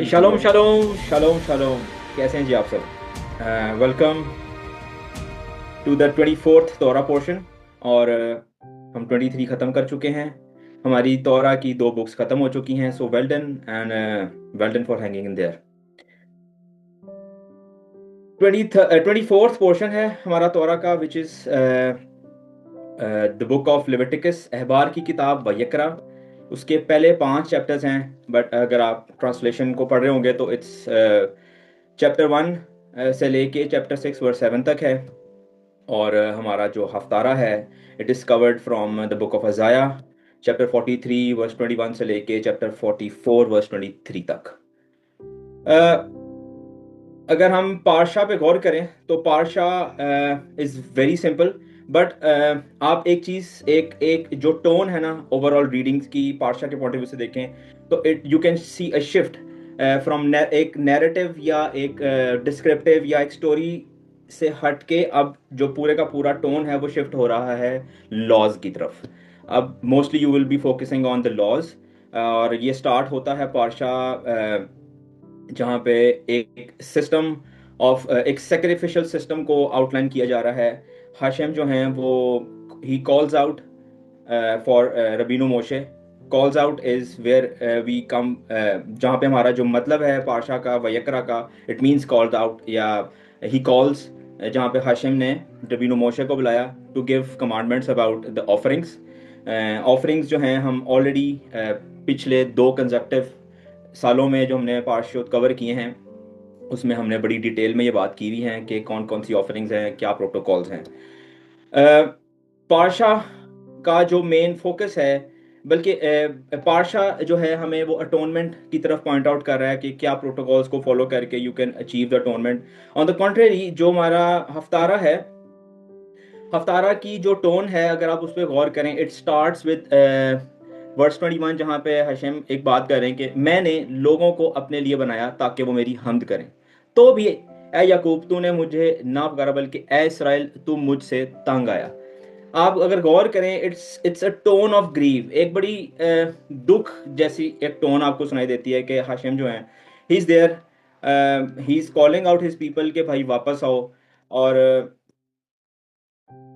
Shalom shalom shalom shalom. कैसे हैं जी आप सब? वेलकम टू द 24th तोरा पोर्शन। और हम 23 ख़त्म कर चुके हैं। हमारी तोरा की 2 बुक्स ख़त्म हो चुकी हैं। So well done and well done for hanging in there. 24th portion है हमारा तोरा का, which is the book of Leviticus, अहबार की किताब वयकरा। उसके पहले 5 चैप्टर्स हैं, बट अगर आप ट्रांसलेशन को पढ़ रहे होंगे तो इट्स चैप्टर 1 से लेके चैप्टर 6 वर्स 7 तक है। और हमारा जो हफ्तारा है, it is covered from the book of अजाया, चैप्टर 43 वर्स 21 से लेके चैप्टर 44 वर्स 23 तक। अ, अगर हम पारशा पे गौर करें तो पारशा इज़ वेरी सिंपल। बट आप एक चीज़, एक एक जो टोन है ना ओवरऑल रीडिंग्स की, पारशा के पॉइंट ऑफ व्यू से देखें तो it you can see a shift from एक नैरेटिव या एक डिस्क्रिप्टिव या एक स्टोरी से हट के अब जो पूरे का पूरा टोन है वो शिफ्ट हो रहा है लॉज की तरफ। अब mostly you will be focusing on the laws. और ये स्टार्ट होता है पारशा जहाँ पे एक सिस्टम ऑफ एक सेक्रिफिशियल सिस्टम को आउटलाइन किया जा रहा है। हाशिम जो हैं वो ही कॉल्स आउट फॉर रबीनो मोशे। Calls out is where we come, जहाँ पे हमारा जो मतलब है पाशा का वयकरा का, इट मीन्स कॉल्ड आउट या ही कॉल्स, जहाँ पे हाशिम ने रबीनो मोशे को बुलाया to give commandments about the offerings. Offerings जो हैं हम ऑलरेडी पिछले 2 कंसेक्टिव सालों में जो हमने पार्शोत कवर किए हैं उसमें हमने बड़ी डिटेल में ये बात की हुई है कि कौन कौन सी ऑफरिंग्स हैं, क्या प्रोटोकॉल्स हैं। पारशा का जो मेन फोकस है, बल्कि पारशा जो है हमें वो अटोनमेंट की तरफ पॉइंट आउट कर रहा है कि क्या प्रोटोकॉल्स को फॉलो करके you can achieve the atonement. On the contrary जो हमारा हफ्तारा है, हफ्तारा की जो टोन है अगर आप उस पर गौर करें, इट स्टार्ट्स विद वर्स 21, जहाँ पे हशम एक बात कर रहे हैं कि मैंने लोगों को अपने लिए बनाया ताकि वो मेरी हमद करें। तो भी ए याकूब तूने मुझे ना पुकारा, बल्कि ए इसराइल तू मुझसे तंग आया। आप अगर गौर करें, it's a tone of grieve, एक बड़ी दुख जैसी एक टोन आपको सुनाई देती है कि हाशिम जो है he is there, he is calling out his people के भाई वापस आओ। और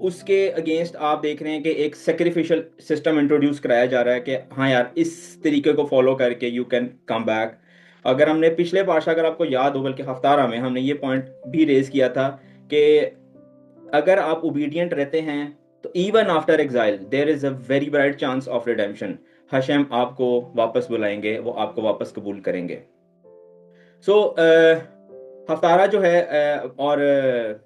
उसके अगेंस्ट आप देख रहे हैं कि एक सेक्रीफिशियल सिस्टम इंट्रोड्यूस कराया जा रहा है कि हाँ यार इस तरीके को फॉलो करके यू कैन कम बैक। अगर हमने पिछले पाशा, अगर आपको याद हो, बल्कि हफ्तारा में हमने ये पॉइंट भी रेज किया था कि अगर आप ओबीडियंट रहते हैं तो even after exile there is a very bright chance of redemption. हशम आपको वापस बुलाएंगे, वो आपको वापस कबूल करेंगे। सो हफ्तारा जो है और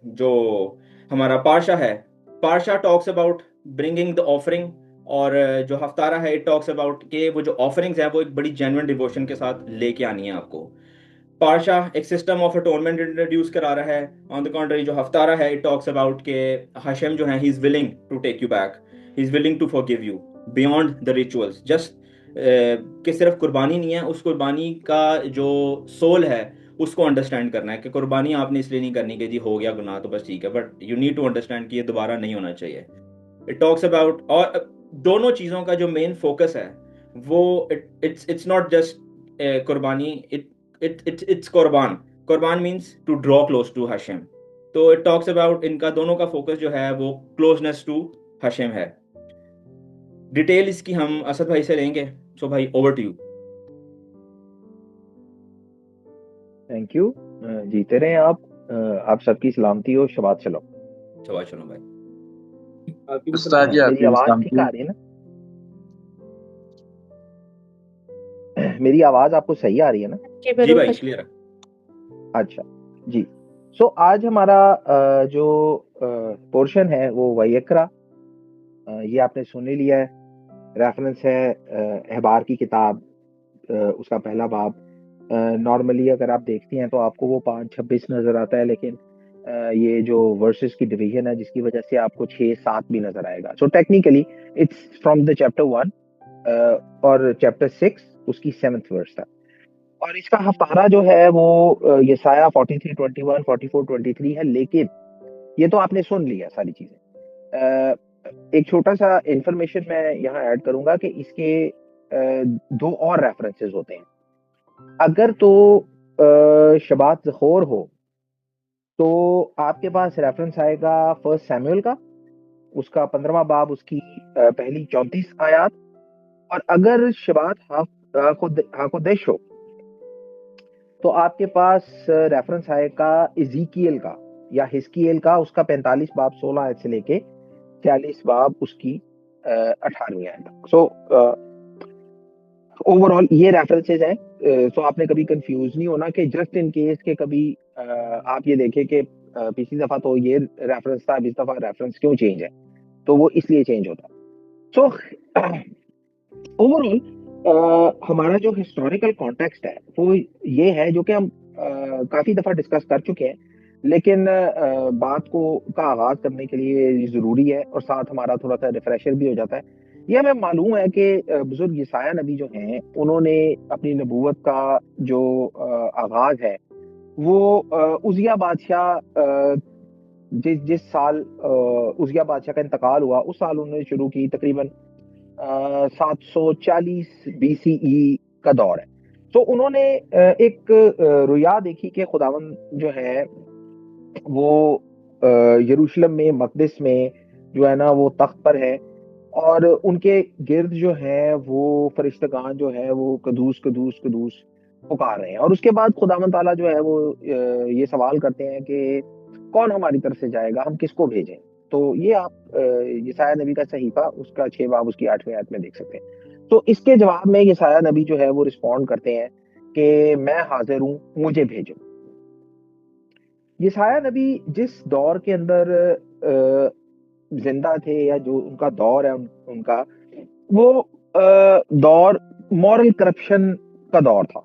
जो हमारा पारशा है, पारशा talks about bringing the offering. और जो हफ्तारा है इट टॉक्स अबाउट कि वो जो ऑफरिंग्स हैं वो एक बड़ी जेन्युइन डिवोशन के साथ लेके आनी है आपको। पारशा एक सिस्टम ऑफ अटोनमेंट इंट्रोड्यूस करा रहा है। ऑन द कॉन्ट्री जो हफ्तारा है इट टॉक्स अबाउट के हशम जो है he is willing to take you back, he is willing to forgive you beyond the rituals. Just कि सिर्फ कुर्बानी नहीं है, उस कुर्बानी का जो सोल है उसको अंडरस्टैंड करना है कि कुर्बानी आपने इसलिए नहीं करनी कि जी हो गया गुनाह तो बस ठीक है, but you need to understand कि ये दोबारा नहीं होना चाहिए। इट टॉक्स अबाउट, और दोनों चीज़ों का जो मेन फोकस है वो इट्स नॉट जस्ट कुर्बानी, इट्स कुर्बान। कुर्बान means to draw close to हशम। तो इट टॉक्स अबाउट इनका दोनों का फोकस जो है वो क्लोजनेस टू हशम है। डिटेल इसकी हम असद भाई से लेंगे। सो भाई over to you. Thank you. जीते रहे आप। आप सबकी सलामती हो, शबात शलोम। शबाश शलोम भाई। आपकी भी उस्ताद जी, मेरी आपकी भी आवाज ठीक सलामती। आ रही है ना? मेरी आवाज आपको सही आ रही है ना? जी भाई क्लियर है। अच्छा जी। सो आज हमारा जो पोर्शन है वो वयकरा, ये आपने सुन ही लिया है। रेफरेंस है अहबार की किताब, उसका पहला बाब। नॉर्मली अगर आप देखती हैं तो आपको वो 5:26 नजर आता है, लेकिन ये जो वर्सेस की डिवीजन है जिसकी वजह से आपको 6-7 भी नजर आएगा। So technically it's from the chapter 1 और चैप्टर 6 उसकी 7th वर्स तक। और इसका हफ्तारा जो है वो यसाया 43:21, 44:23 है। लेकिन ये तो आपने सुन लिया सारी चीजें। एक छोटा सा इंफॉर्मेशन मैं यहाँ ऐड करूंगा कि इसके 2 और रेफरेंसेस होते हैं। अगर तो शबात ज़खोर हो तो आपके पास रेफरेंस आएगा फर्स्ट सैमुअल का, उसका 15वां बाब, उसकी पहली 34 आयात। और अगर शबात हाकोदेश हो तो आपके पास रेफरेंस आएगा इज़ीकिएल का या हिस्किएल का, उसका 45 बाब 16 आयत से लेके 40 बाब उसकी 18वीं आयत तक। सो ओवरऑल ये रेफरेंसेज हैं। सो आपने कभी कंफ्यूज नहीं होना कि जस्ट इन केस के कभी आप ये देखें कि पिछली दफा तो ये रेफरेंस था, इस दफा रेफरेंस क्यों चेंज है, तो वो इसलिए चेंज होता है। सो ओवरऑल हमारा जो हिस्टोरिकल कॉन्टेक्स्ट है वो ये है, जो कि हम काफी दफा डिस्कस कर चुके हैं, लेकिन बात को का आगाज करने के लिए ये जरूरी है, और साथ हमारा थोड़ा सा रिफ्रेशर भी हो जाता है। ये हमें मालूम है कि बुजुर्ग यसाया नबी जो हैं, उन्होंने अपनी नबूवत का जो आगाज है वो उजिया बादशाह जिस जिस साल उजिया बादशाह का इंतकाल हुआ उस साल उन्होंने शुरू की, तकरीबन 740 बीसीई का दौर है। तो उन्होंने एक रुया देखी कि खुदावन जो है वो यरूशलेम में, मकदिस में जो है ना वो तख्त पर है, और उनके गिर्द जो है वो फरिश्तगान जो है वो कदूस कदूस कदूस पुकार रहे हैं। और उसके बाद खुदावन ताला जो है वो ये सवाल करते हैं कि कौन हमारी तरफ से जाएगा, हम किसको भेजें। तो ये आप यसाया नबी का सहीफा, उसका 6 बाब उसकी 8वीं आयत में देख सकते हैं। तो इसके जवाब में यसाया नबी जो है वो रिस्पॉन्ड करते हैं कि मैं हाजिर हूं, मुझे भेजो। यसाया नबी जिस दौर के अंदर जिंदा थे, या जो उनका दौर है उनका वो दौर मॉरल करप्शन का दौर था।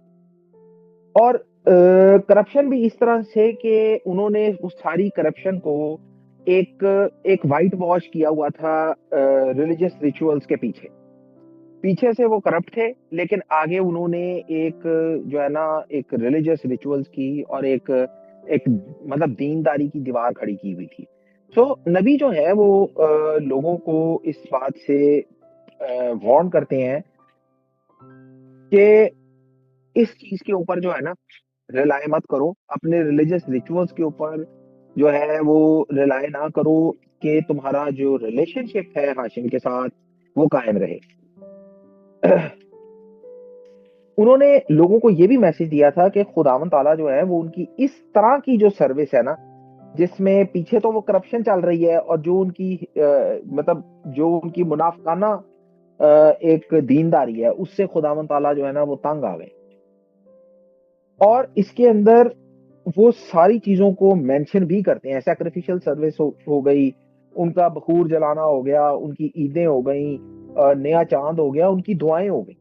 और करप्शन भी इस तरह से कि उन्होंने उस सारी करप्शन को एक एक वाइट वॉश किया हुआ था रिलीजियस रिचुअल्स के पीछे। पीछे से वो करप्ट थे, लेकिन आगे उन्होंने एक जो है ना एक रिलीजियस रिचुअल्स की और एक एक मतलब दीनदारी की दीवार खड़ी की हुई थी। सो नबी जो है वो लोगों को इस बात से वार्न करते हैं कि इस चीज के ऊपर जो है ना रिलाय मत करो, अपने रिलीजियस रिचुअल्स के ऊपर जो है वो रिलाय ना करो, कि तुम्हारा जो रिलेशनशिप है हाशिम के साथ वो कायम रहे। उन्होंने लोगों को ये भी मैसेज दिया था कि खुदावन ताला जो है वो उनकी इस तरह की जो सर्विस है ना, जिसमें पीछे तो वो करप्शन चल रही है, और जो उनकी मतलब जो उनकी मुनाफकाना एक दीनदारी है, उससे खुदावन ताला जो है ना वो तंग आ गए। और इसके अंदर वो सारी चीजों को मेंशन भी करते हैं। सैक्रिफिशियल सर्विस हो गई, उनका बखूर जलाना हो गया, उनकी ईदें हो गई, नया चांद हो गया, उनकी दुआएं हो गई।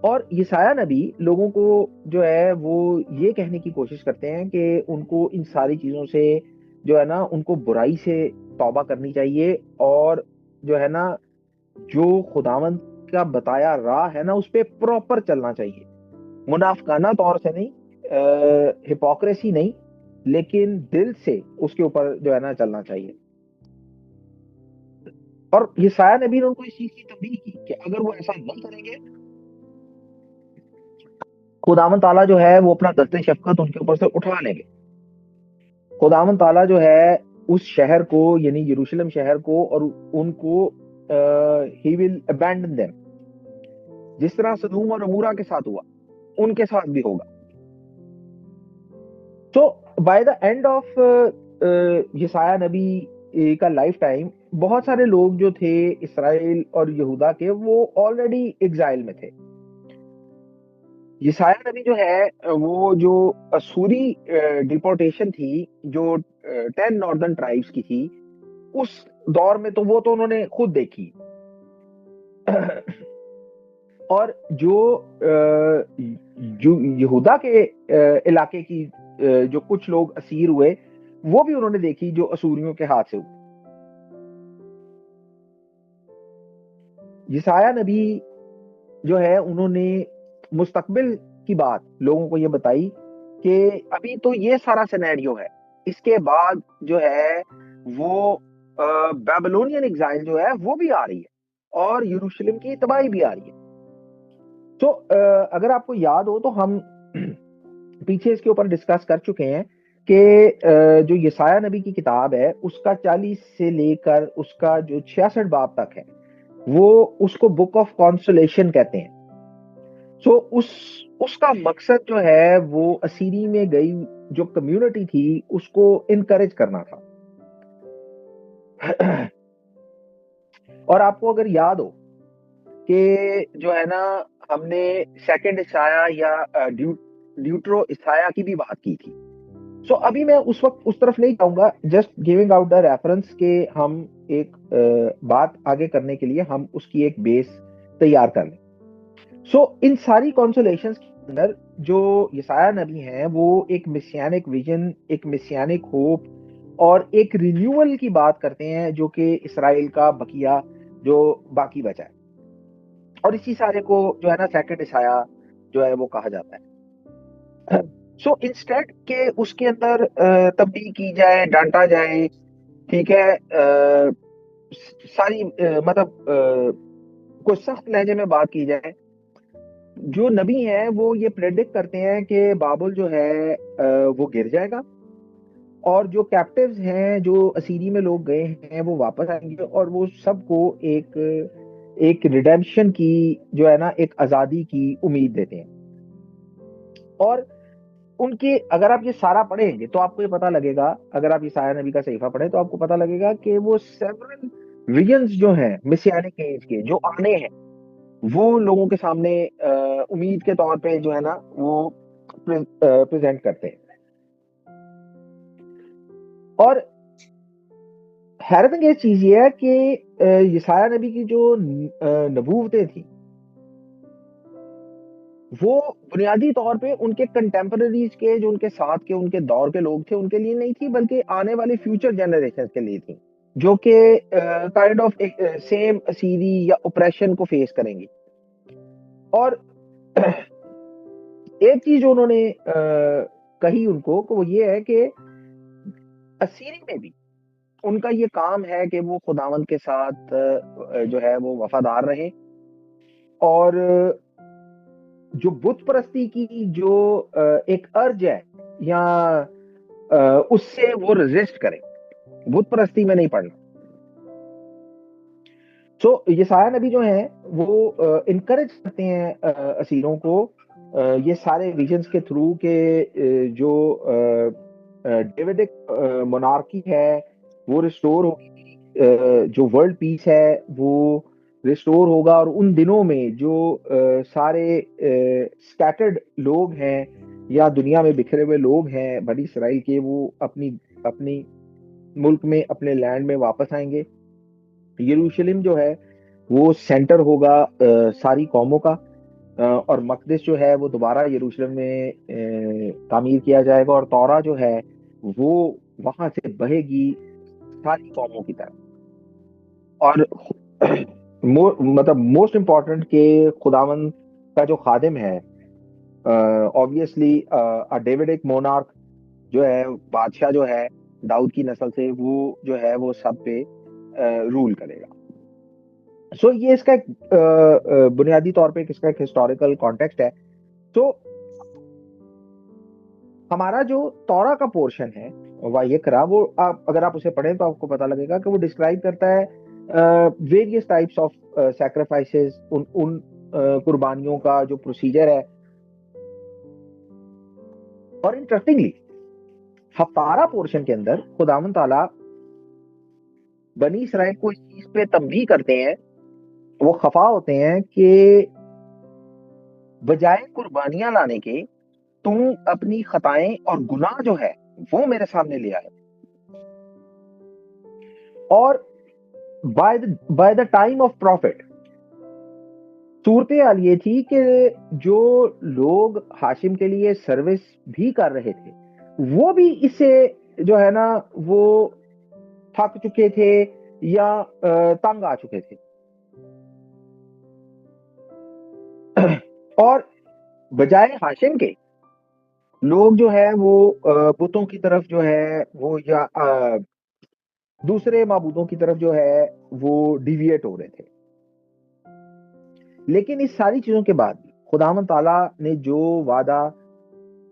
और यसाया नबी लोगों को जो है वो ये कहने की कोशिश करते हैं कि उनको इन सारी चीजों से जो है ना उनको बुराई से तौबा करनी चाहिए, और जो है ना जो खुदावंद का बताया राह है ना उस पे प्रॉपर चलना चाहिए, मुनाफकाना तौर से नहीं, हिपोक्रेसी नहीं, लेकिन दिल से उसके ऊपर जो है ना चलना चाहिए। और यसाया नबी ने उनको इस चीज की तंबीह की कि अगर वो ऐसा नहीं करेंगे, खुदावन ताला जो है वो अपना दस्ते शफकत उनके ऊपर से उठा लेंगे। खुदावन ताला जो है उस शहर को, यानी यरूशलेम शहर को, और उनको ही विल अबैंडन देम, जिस तरह सदूम और अमूरा के साथ हुआ उनके साथ भी होगा। सो बाय द एंड ऑफ यसाया नबी का लाइफ टाइम, बहुत सारे लोग जो थे इसराइल और यहूदा के, वो ऑलरेडी एग्जाइल में थे। यसाया नबी जो है वो जो असूरी डिपोर्टेशन थी, जो 10 नॉर्दर्न ट्राइब्स की थी उस दौर में, तो वो तो उन्होंने खुद देखी। और जो यहूदा के इलाके की जो कुछ लोग असीर हुए, वो भी उन्होंने देखी, जो असूरियों के हाथ से हुई। यसाया नबी जो है उन्होंने मुस्तकबिल की बात लोगों को ये बताई कि अभी तो ये सारा सिनेरियो है, इसके बाद जो है वो बेबीलोनियन एग्जाइल जो है वो भी आ रही है, और यरूशलेम की तबाही भी आ रही है। तो अगर आपको याद हो तो हम पीछे इसके ऊपर डिस्कस कर चुके हैं कि जो यसाया नबी की किताब है उसका 40 से लेकर उसका जो 66 बाब तक है वो उसको बुक ऑफ कॉन्सोलेशन कहते हैं। सो उसका मकसद जो है वो असीरी में गई जो कम्युनिटी थी उसको इनकरेज करना था। और आपको अगर याद हो कि जो है ना हमने सेकंड इसाया या ड्यूट्रो इसाया की भी बात की थी। सो अभी मैं उस वक्त उस तरफ नहीं जाऊंगा, just giving out the reference के हम एक बात आगे करने के लिए हम उसकी एक बेस तैयार कर लें। सो इन सारी कॉन्सोलेशंस के अंदर जो यसाया नबी हैं वो एक मिसियानिक विजन, एक मिसियानिक होप और एक रिन्यूअल की बात करते हैं जो कि इसराइल का बकिया जो बाकी बचा है। और इसी सारे को जो है ना सेकंड इसाया जो है वो कहा जाता है। सो इंस्टेड के उसके अंदर तब्दील की जाए, डांटा जाए, ठीक है, सारी मतलब कुछ सख्त लहजे में बात की जाए। जो नबी हैं वो ये प्रेडिक्ट करते हैं कि बाबुल जो है वो गिर जाएगा और जो कैप्टिव्स हैं, जो असीरी में लोग गए हैं, वो वापस आएंगे और वो सबको एक रिडेम्पशन की जो है ना एक आजादी की उम्मीद देते हैं। और उनके अगर आप ये सारा पढ़ेंगे तो आपको ये पता लगेगा, अगर आप यसाया नबी का सहीफा पढ़ें तो आपको पता लगेगा कि वो सेवरल विजन्स जो हैं मिसियानिक एज के जो आने हैं वो लोगों के सामने उम्मीद के तौर पे जो है ना वो प्रेजेंट करते हैं। और हैरत अंगेज चीज ये है कि यसाया नबी की जो नबूवतें थी वो बुनियादी तौर पे उनके कंटेम्पररीज के जो उनके साथ के उनके दौर के लोग थे उनके लिए नहीं थी, बल्कि आने वाले फ्यूचर जनरेशन के लिए थी जो कि काइंड ऑफ सेम असीरी या ओप्रेशन को फेस करेंगी। और एक चीज जो उन्होंने कही उनको वो ये है कि असीरी में भी उनका ये काम है कि वो खुदावंद के साथ जो है वो वफादार रहे और जो बुत परस्ती की जो एक अर्ज है या उससे वो रेजिस्ट करें, बुत परस्ती में नहीं पड़ना। सो यसाया नबी जो है वो इनकरेज करते हैं असीरों को ये सारे विजन्स के थ्रू के जो डेविडिक मोनार्की है वो रिस्टोर होगी, जो वर्ल्ड पीस है वो रिस्टोर होगा और उन दिनों में जो सारे स्कैटर्ड लोग हैं या दुनिया में बिखरे हुए लोग हैं बनी इसराइल के, वो अपनी अपनी मुल्क में अपने लैंड में वापस आएंगे। यरूशलेम जो है वो सेंटर होगा सारी कौमों का और मकदस जो है वो दोबारा यरूशलेम में तामीर किया जाएगा और तौरा जो है वो वहां से बहेगी सारी कौमों की तरफ। और मतलब मोस्ट इम्पोर्टेंट के खुदावन का जो खादिम है ऑब्वियसली डेविडिक मोनार्क जो है बादशाह जो है दाऊद की नस्ल से वो जो है वो सब पे रूल करेगा। सो ये इसका एक बुनियादी तौर पे इसका एक हिस्टोरिकल कॉन्टेक्स्ट है। तो हमारा जो तौरा का पोर्शन है वायकरा वो आप अगर आप उसे पढ़ें तो आपको पता लगेगा कि वो डिस्क्राइब करता है वेरियस टाइप्स ऑफ सैक्रिफाइसेस, उन कुर्बानियों का जो प्रोसीजर है। और इंटरेस्टिंगली हफ्तारा पोर्शन के अंदर खुदावन ताला बनी इसराइल को इस चीज पे तंबीह करते हैं, वो खफा होते हैं कि बजाय कुर्बानियां लाने के तुम अपनी खताएं और गुनाह जो है वो मेरे सामने ले आए। और by the time of prophet सूरत हाल ये थी कि जो लोग हाशिम के लिए सर्विस भी कर रहे थे वो भी इससे जो है ना वो थक चुके थे या तंग आ चुके थे। और बजाय हाशिम के लोग जो है वो बुतों की तरफ जो है वो या दूसरे माबूदों की तरफ जो है वो डिविएट हो रहे थे। लेकिन इस सारी चीजों के बाद भी खुदावंद ताला ने जो वादा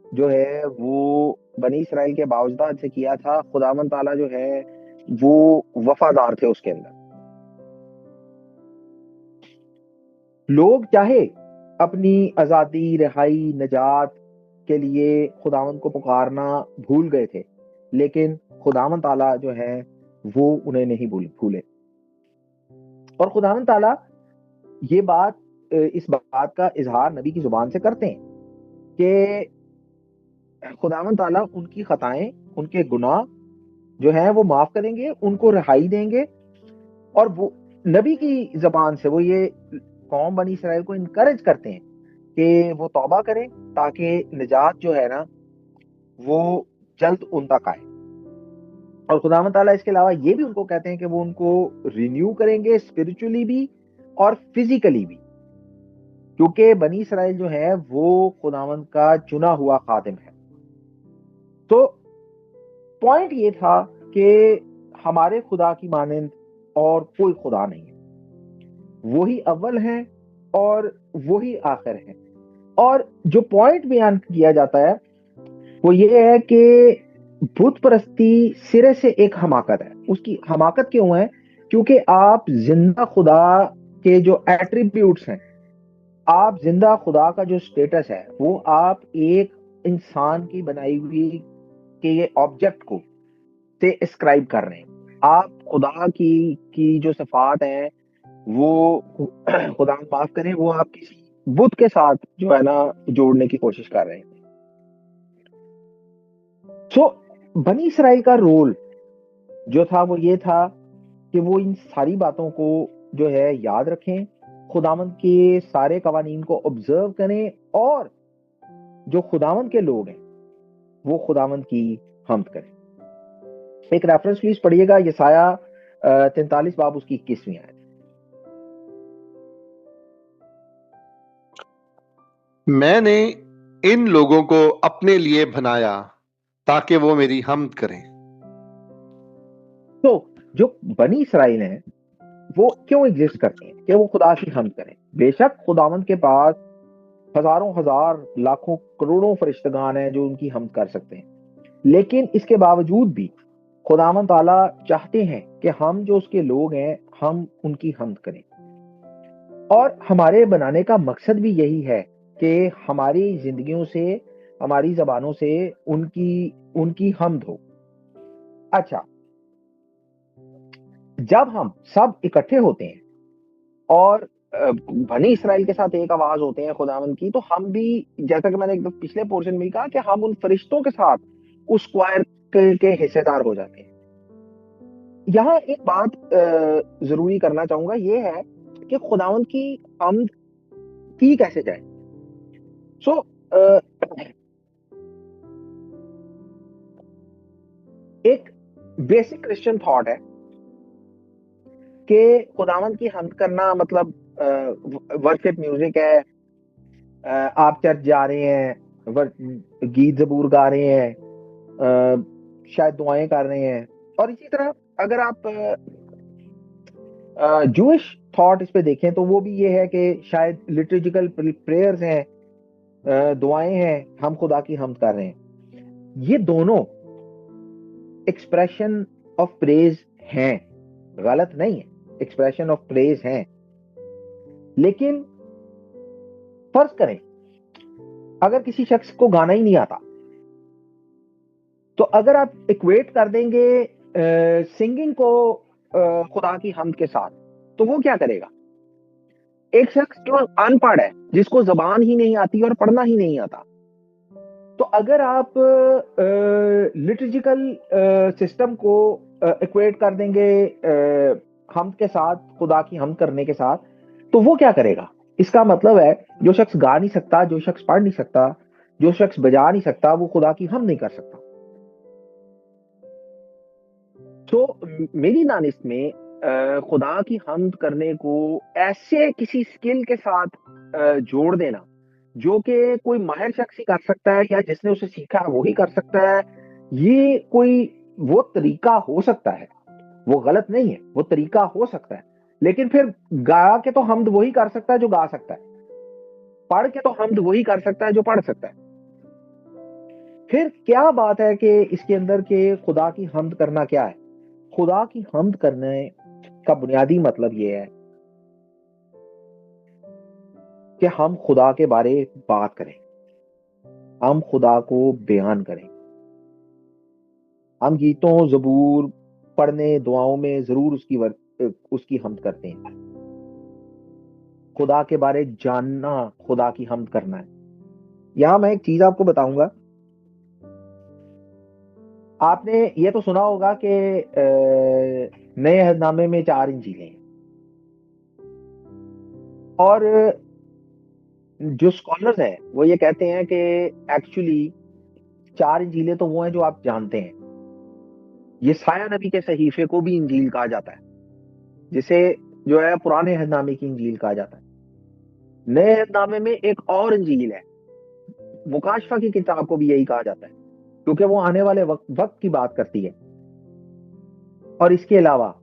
जो है वो बनी इसराइल के बावजूद से किया था, खुदावंद ताला जो है वो वफादार थे उसके अंदर। लोग चाहे अपनी आजादी, रिहाई, नजात के लिए खुदावंद को पुकारना भूल गए थे, लेकिन खुदावंद ताला जो है वो उन्हें नहीं भूले। और खुदावंद ताला ये बात, इस बात का इजहार नबी की जुबान से करते हैं कि खुदावंद ताला उनकी खताएं, उनके गुनाह जो है वो माफ करेंगे, उनको रिहाई देंगे। और वो नबी की जबान से वो ये कौम बनी इसराइल को इनकरेज करते हैं कि वो तौबा करें ताकि निजात जो है ना वो जल्द उन तक आए। और खुदावंद ताला इसके अलावा ये भी उनको कहते हैं कि वो उनको रिन्यू करेंगे स्पिरिचुअली भी और फिजिकली भी, क्योंकि बनी इसराइल जो है वो खुदावंद का चुना हुआ खादिम है। तो पॉइंट ये था कि हमारे खुदा की मानंद और कोई खुदा नहीं है, वही अव्वल है और वही आखिर है। और जो पॉइंट बयान किया जाता है वो ये है कि बुत परस्ती सिरे से एक हमाकत है। उसकी हमाकत क्यों है? क्योंकि आप जिंदा खुदा के जो एट्रीब्यूट्स हैं, आप जिंदा खुदा का जो स्टेटस है वो आप एक इंसान की बनाई हुई के ये ऑब्जेक्ट को से एस्क्राइब कर रहे हैं। आप खुदा की जो सिफात है वो खुदा माफ करें, वो आप किसी बुत के साथ जो है ना जोड़ने की कोशिश कर रहे हैं। सो बनी इसराइल का रोल जो था वो ये था कि वो इन सारी बातों को जो है याद रखें, खुदावंद के सारे कवानीन को ऑब्जर्व करें, और जो खुदावंद के लोग हैं वो खुदावंद की हम्द करें। एक रेफरेंस प्लीज पढ़िएगा, यसाया 43 बाब उसकी 21वीं आयत। मैंने इन लोगों को अपने लिए बनाया ताकि वो मेरी हम्द करें। तो जो बनी इसराइल है वो क्यों एग्जिस्ट करते हैं? कि वो खुदा की हम्द करें। बेशक खुदावंद के पास हजारों हजार लाखों करोड़ों फरिश्तगान हैं जो उनकी हम्द कर सकते हैं, लेकिन इसके बावजूद भी खुदावंद ताला चाहते हैं कि हम जो उसके लोग हैं हम उनकी हम्द करें। और हमारे बनाने का मकसद भी यही है कि हमारी जिंदगियों से, हमारी जबानों से उनकी हम्द हो। अच्छा, जब हम सब इकट्ठे होते हैं और बनी इसराइल के साथ एक आवाज होते हैं खुदावंद की, तो हम भी, जैसा कि मैंने एकदम पिछले पोर्शन में कहा, कि हम उन फरिश्तों के साथ उस क्वायर के हिस्सेदार हो जाते हैं। यहाँ एक बात जरूरी करना चाहूंगा, ये है कि खुदावंद की हम्द की कैसे जाए। सो एक बेसिक क्रिश्चियन थॉट है कि खुदावंद की हम्द करना मतलब वर्शिप म्यूजिक है, आप चर्च जा रहे हैं, गीत जबूर गा रहे हैं, शायद दुआएं कर रहे हैं। और इसी तरह अगर आप जूइश थॉट इस पे देखें तो वो भी ये है कि शायद लिटर्जिकल प्रेयर्स हैं, दुआएं हैं, हम खुदा की हम्द कर रहे हैं। ये दोनों एक्सप्रेशन ऑफ प्रेज हैं, गलत नहीं है, एक्सप्रेशन ऑफ प्रेज हैं। लेकिन फर्ज करें अगर किसी शख्स को गाना ही नहीं आता, तो अगर आप इक्वेट कर देंगे सिंगिंग को खुदा की हम्द के साथ, तो वो क्या करेगा? एक शख्स जो अनपढ़ है, जिसको जबान ही नहीं आती और पढ़ना ही नहीं आता, तो अगर आप लिटर्जिकल सिस्टम को इक्वेट कर देंगे हम्द के साथ, खुदा की हम्द करने के साथ, तो वो क्या करेगा? इसका मतलब है जो शख्स गा नहीं सकता, जो शख्स पढ़ नहीं सकता, जो शख्स बजा नहीं सकता, वो खुदा की हम्द नहीं कर सकता। तो मेरी दानिश में खुदा की हम्द करने को ऐसे किसी स्किल के साथ जोड़ देना जो कि कोई माहिर शख्स ही कर सकता है या जिसने उसे सीखा है वो ही कर सकता है, ये कोई वो तरीका हो सकता है, वो गलत नहीं है, वो तरीका हो सकता है, लेकिन फिर गा के तो हमद वही कर सकता है जो गा सकता है, पढ़ के तो हमद वही कर सकता है जो पढ़ सकता है। फिर क्या बात है कि इसके अंदर के खुदा की हमद करना क्या है? खुदा की हमद करने का बुनियादी मतलब ये है कि हम खुदा के बारे बात करें, हम खुदा को बयान करें। हम गीतों, ज़बूर पढ़ने, दुआओं में जरूर उसकी हमद करते हैं। खुदा के बारे जानना, खुदा की हमद करना है। यहां मैं एक चीज आपको बताऊंगा। आपने ये तो सुना होगा कि नए अहदनामे में 4 इंजीलें हैं, और जो स्कॉलर्स हैं वो ये कहते हैं कि एक्चुअली 4 इंजीलें तो वो हैं जो आप जानते हैं। यशायाह नबी के सहीफे को भी इंजील कहा जाता है, जिसे जो है पुराने अहदनामे की इंजील कहा जाता है। नए अहदनामे में एक और इंजील है, मुकाशफा की किताब को भी यही कहा जाता है, क्योंकि वो आने वाले वक्त की बात करती है। और इसके अलावा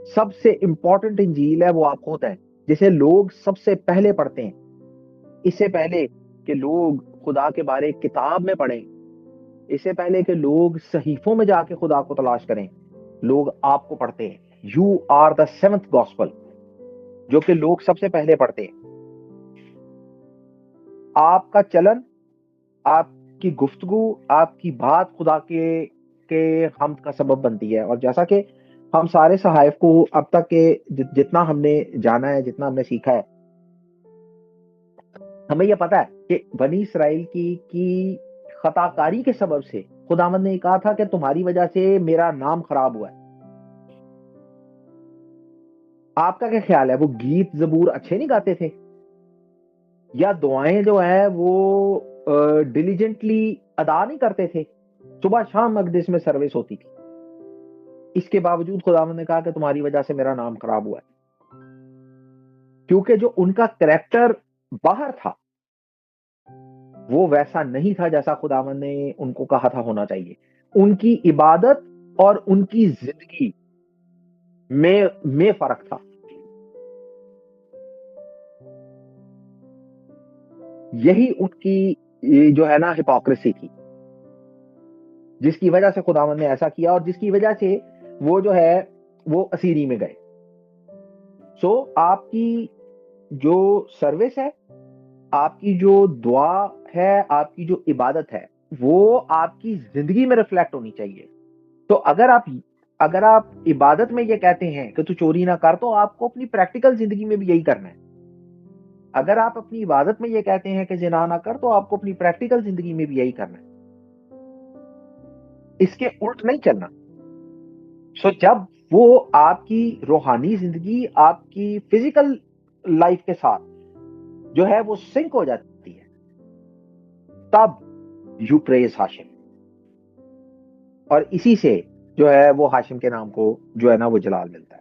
सबसे इंपॉर्टेंट इंजील है वो आप खुद हैं, जिसे लोग सबसे पहले पढ़ते हैं। इससे पहले कि लोग खुदा के बारे किताब में पढ़ें, इससे पहले कि लोग सहीफों में जाके खुदा को तलाश करें, लोग आपको पढ़ते हैं। You are the 7th gospel, जो कि लोग सबसे पहले पढ़ते हैं। आपका चलन, आपकी गुफ्तगू, आपकी बात खुदा के हमद का सबब बनती है। और जैसा कि हम सारे सहायफ को अब तक के जितना हमने जाना है, जितना हमने सीखा है, हमें यह पता है कि बनी इसराइल की खताकारी के सबब से खुदावंद ने कहा था कि तुम्हारी वजह से मेरा नाम खराब हुआ है। आपका क्या ख्याल है, वो गीत ज़बूर अच्छे नहीं गाते थे, या दुआएं जो है वो डिलीजेंटली अदा नहीं करते थे? सुबह शाम मकदिस में सर्विस होती थी, इसके बावजूद खुदावंद ने कहा कि तुम्हारी वजह से मेरा नाम खराब हुआ है। क्योंकि जो उनका करैक्टर बाहर था वो वैसा नहीं था जैसा खुदावंद ने उनको कहा था होना चाहिए। उनकी इबादत और उनकी जिंदगी में फर्क था। यही उनकी ये जो है ना हिपोक्रेसी थी, जिसकी वजह से खुदावंद ने ऐसा किया और जिसकी वजह से वो जो है वो असीरी में गए। सो आपकी जो सर्विस है, आपकी जो दुआ है, आपकी जो इबादत है, वो आपकी जिंदगी में रिफ्लेक्ट होनी चाहिए। तो अगर आप इबादत में ये कहते हैं कि तू चोरी ना कर, तो आपको अपनी प्रैक्टिकल जिंदगी में भी यही करना है। अगर आप अपनी इबादत में ये कहते हैं कि जिना ना कर, तो आपको अपनी प्रैक्टिकल जिंदगी में भी यही करना है, इसके उल्ट नहीं चलना। सो जब वो आपकी रूहानी जिंदगी आपकी फिजिकल लाइफ के साथ जो है वो सिंक हो जाती है, तब यू प्रेज हाशिम, और इसी से जो है वो हाशिम के नाम को जो है ना वो जलाल मिलता है।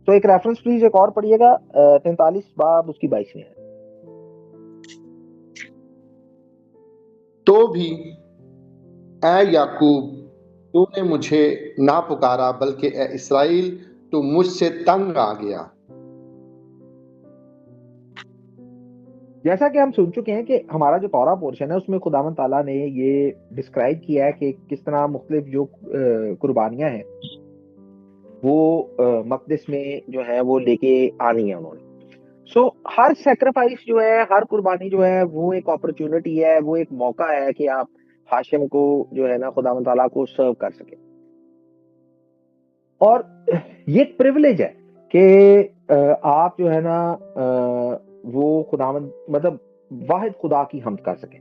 तो एक रेफरेंस प्लीज एक और पढ़िएगा, 43 बाब उसकी 22वीं है। तो भी ऐ याकूब, तूने मुझे ना पुकारा, बल्कि ऐ इस्राएल, तू मुझसे तंग आ गया। जैसा कि हम सुन चुके हैं कि हमारा जो तौरा पोर्शन है उसमें खुदावंद ताला ने ये डिस्क्राइब किया है कि किस तरह मुख्तलिफ जो कुर्बानियां हैं वो मकदिस में जो है वो लेके आनी है उन्होंने। सो हर सेक्रीफाइस जो है, हर कुर्बानी जो है, वो एक अपॉर्चुनिटी है, वो एक मौका है कि आप हाशिम को जो है ना खुदावंद ताला को सर्व कर सके। और ये एक प्रिविलेज है कि आप जो है ना वो खुदावंद मतलब वाहिद खुदा की हमद कर सके।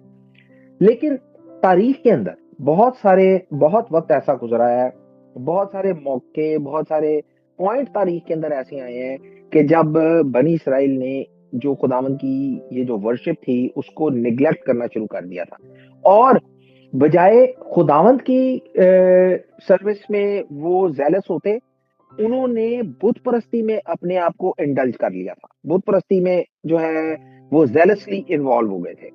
लेकिन तारीख के अंदर बहुत वक्त ऐसा गुजरा है, बहुत सारे मौके, बहुत सारे पॉइंट तारीख के अंदर ऐसे आए हैं कि जब बनी इसराइल ने जो खुदावंद की ये जो वर्शिप थी उसको निग्लेक्ट करना शुरू कर दिया था, और बजाय खुदावंद की सर्विस में वो जेलस होते, उन्होंने बुत परस्ती में अपने आप को इंडल्ज कर लिया था। बुत परस्ती में जो है वो जेलसली इन्वॉल्व हो गए थे।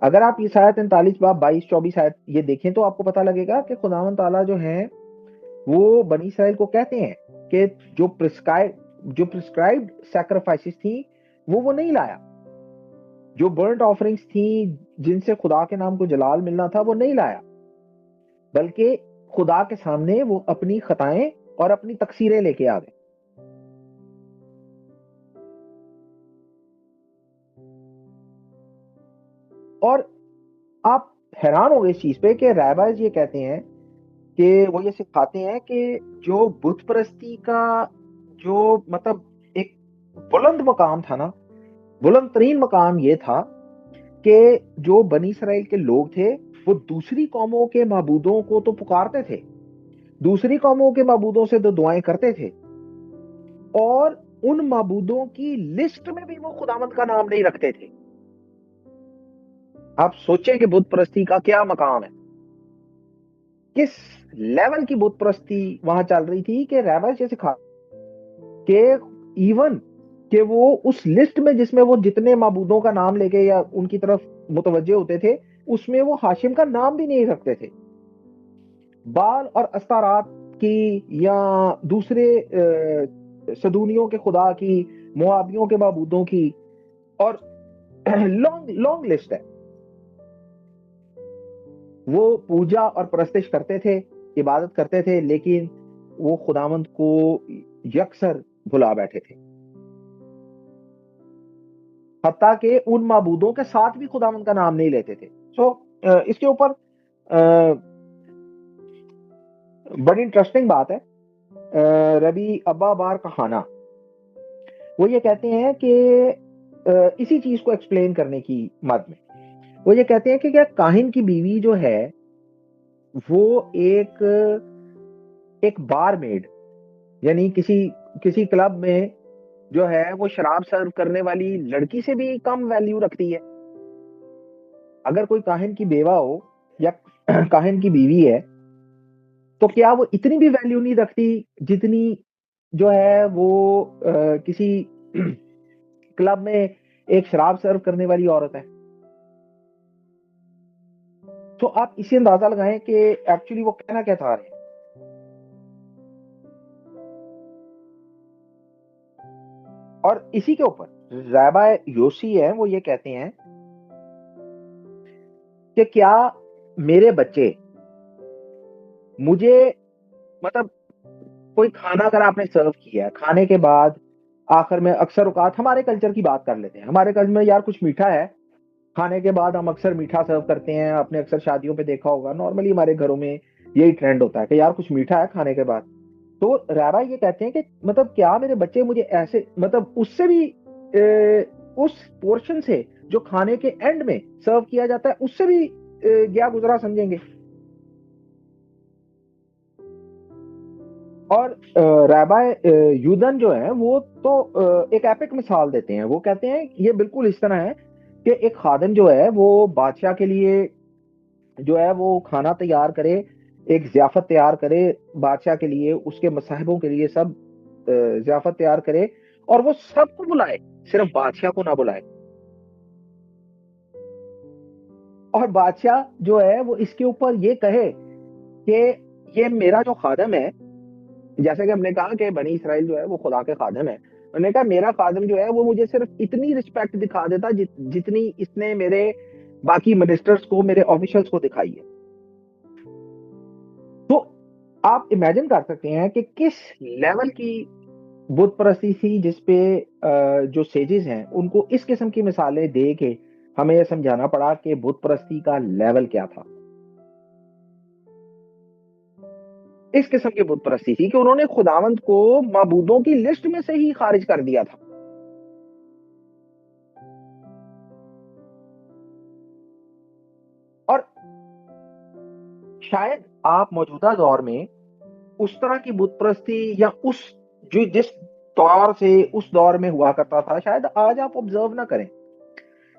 अगर आप यशायाह 43 बाब 22-24 आयत ये देखें तो आपको पता लगेगा कि खुदावंद ताला जो है वो बनी इसराइल को कहते हैं कि जो प्रिस्क्राइब्ड सैक्रिफाइसेस थी वो नहीं लाया, जो बर्न्ट ऑफरिंग्स थी जिनसे खुदा के नाम को जलाल मिलना था वो नहीं लाया, बल्कि खुदा के सामने वो अपनी खताएं और अपनी तकसीरें लेके आ गए। और आप हैरान हो गए इस चीज पे कि रैबाइज ये कहते हैं कि वो ये सिखाते हैं कि जो बुत परस्ती का जो मतलब एक बुलंद मकाम था ना, बुलंद तरीन मकाम ये था कि जो बनी इसराइल के लोग थे वो दूसरी कौमों के माबूदों को तो पुकारते थे, दूसरी कौमों के माबूदों से तो दुआएं करते थे, और उन माबूदों की लिस्ट में भी वो खुदावंद का नाम नहीं रखते थे। आप सोचें कि बुत परस्ती का क्या मकाम है, किस लेवल की बुत परस्ती वहां चल रही थी कि रैबा से सिखा के इवन कि वो उस लिस्ट में जिसमें वो जितने माबूदों का नाम लेके या उनकी तरफ मुतवज्जे होते थे उसमें वो हाशिम का नाम भी नहीं रखते थे। बाल और अस्तारात की या दूसरे सदूनियों के खुदा की, मुआबियों के माबूदों की, और लॉन्ग लॉन्ग लिस्ट है। वो पूजा और परस्तिश करते थे, इबादत करते थे, लेकिन वो खुदावंद को यकसर भुला बैठे थे। हत्ता के उन माबूदों के साथ भी खुदावंद का नाम नहीं लेते थे। इसके ऊपर बड़ी इंटरेस्टिंग बात है। रबी अब्बा बार कहाना वो ये कहते हैं कि इसी चीज को एक्सप्लेन करने की मद में वो ये कहते हैं कि क्या काहिन की बीवी जो है वो एक बारमेड, यानी किसी क्लब में जो है वो शराब सर्व करने वाली लड़की से भी कम वैल्यू रखती है। अगर कोई काहिन की बेवा हो या काहिन की बीवी है तो क्या वो इतनी भी वैल्यू नहीं रखती जितनी जो है वो किसी क्लब में एक शराब सर्व करने वाली औरत है। तो आप इसे अंदाजा लगाएं कि एक्चुअली वो कहना क्या चाह रहे हैं। और इसी के ऊपर रैबा योसी है वो ये कहते हैं कि क्या मेरे बच्चे मुझे मतलब कोई खाना अगर आपने सर्व किया है, खाने के बाद आखिर में अक्सर औकात हमारे कल्चर की बात कर लेते हैं, हमारे कल्चर में यार कुछ मीठा है, खाने के बाद हम अक्सर मीठा सर्व करते हैं। आपने अक्सर शादियों पे देखा होगा, नॉर्मली हमारे घरों में यही ट्रेंड होता है कि यार कुछ मीठा है खाने के बाद। तो रैबा ये कहते हैं कि मतलब क्या मेरे बच्चे मुझे ऐसे मतलब उससे भी उस पोर्शन से जो खाने के एंड में सर्व किया जाता है उससे भी गया गुजरा समझेंगे। और रैबा यूदन जो है वो तो एक एपिक मिसाल देते हैं। वो कहते हैं ये बिल्कुल इस तरह है कि एक खादिम जो है वो बादशाह के लिए जो है वो खाना तैयार करे, एक ज़ियाफत तैयार करे बादशाह के लिए, उसके मसाहिबों के लिए सब ज़ियाफत तैयार करे और वो सबको बुलाए, सिर्फ बादशाह को ना बुलाए। और बादशाह जो है वो इसके ऊपर ये कहे कि ये मेरा जो खादिम है, जैसे कि हमने कहा कि बनी इसराइल जो है वो खुदा के खादिम है, उन्होंने कहा मेरा खादिम जो है वो मुझे सिर्फ इतनी रिस्पेक्ट दिखा देता जितनी इसने मेरे बाकी मिनिस्टर्स को, मेरे ऑफिशियल्स को दिखाई है। तो आप इमेजिन कर सकते हैं कि किस लेवल की बुत परस्ती थी जिसपे जो सेजेस हैं उनको इस किस्म की मिसालें दे के हमें यह समझाना पड़ा कि बुत परस्ती का लेवल क्या था। इस किस्म की बुत परस्ती थी कि उन्होंने खुदावंद को माबूदों की लिस्ट में से ही खारिज कर दिया था। और शायद आप मौजूदा दौर में उस तरह की बुत परस्ती या उस जो जिस दौर से उस दौर में हुआ करता था शायद आज आप ऑब्जर्व ना करें,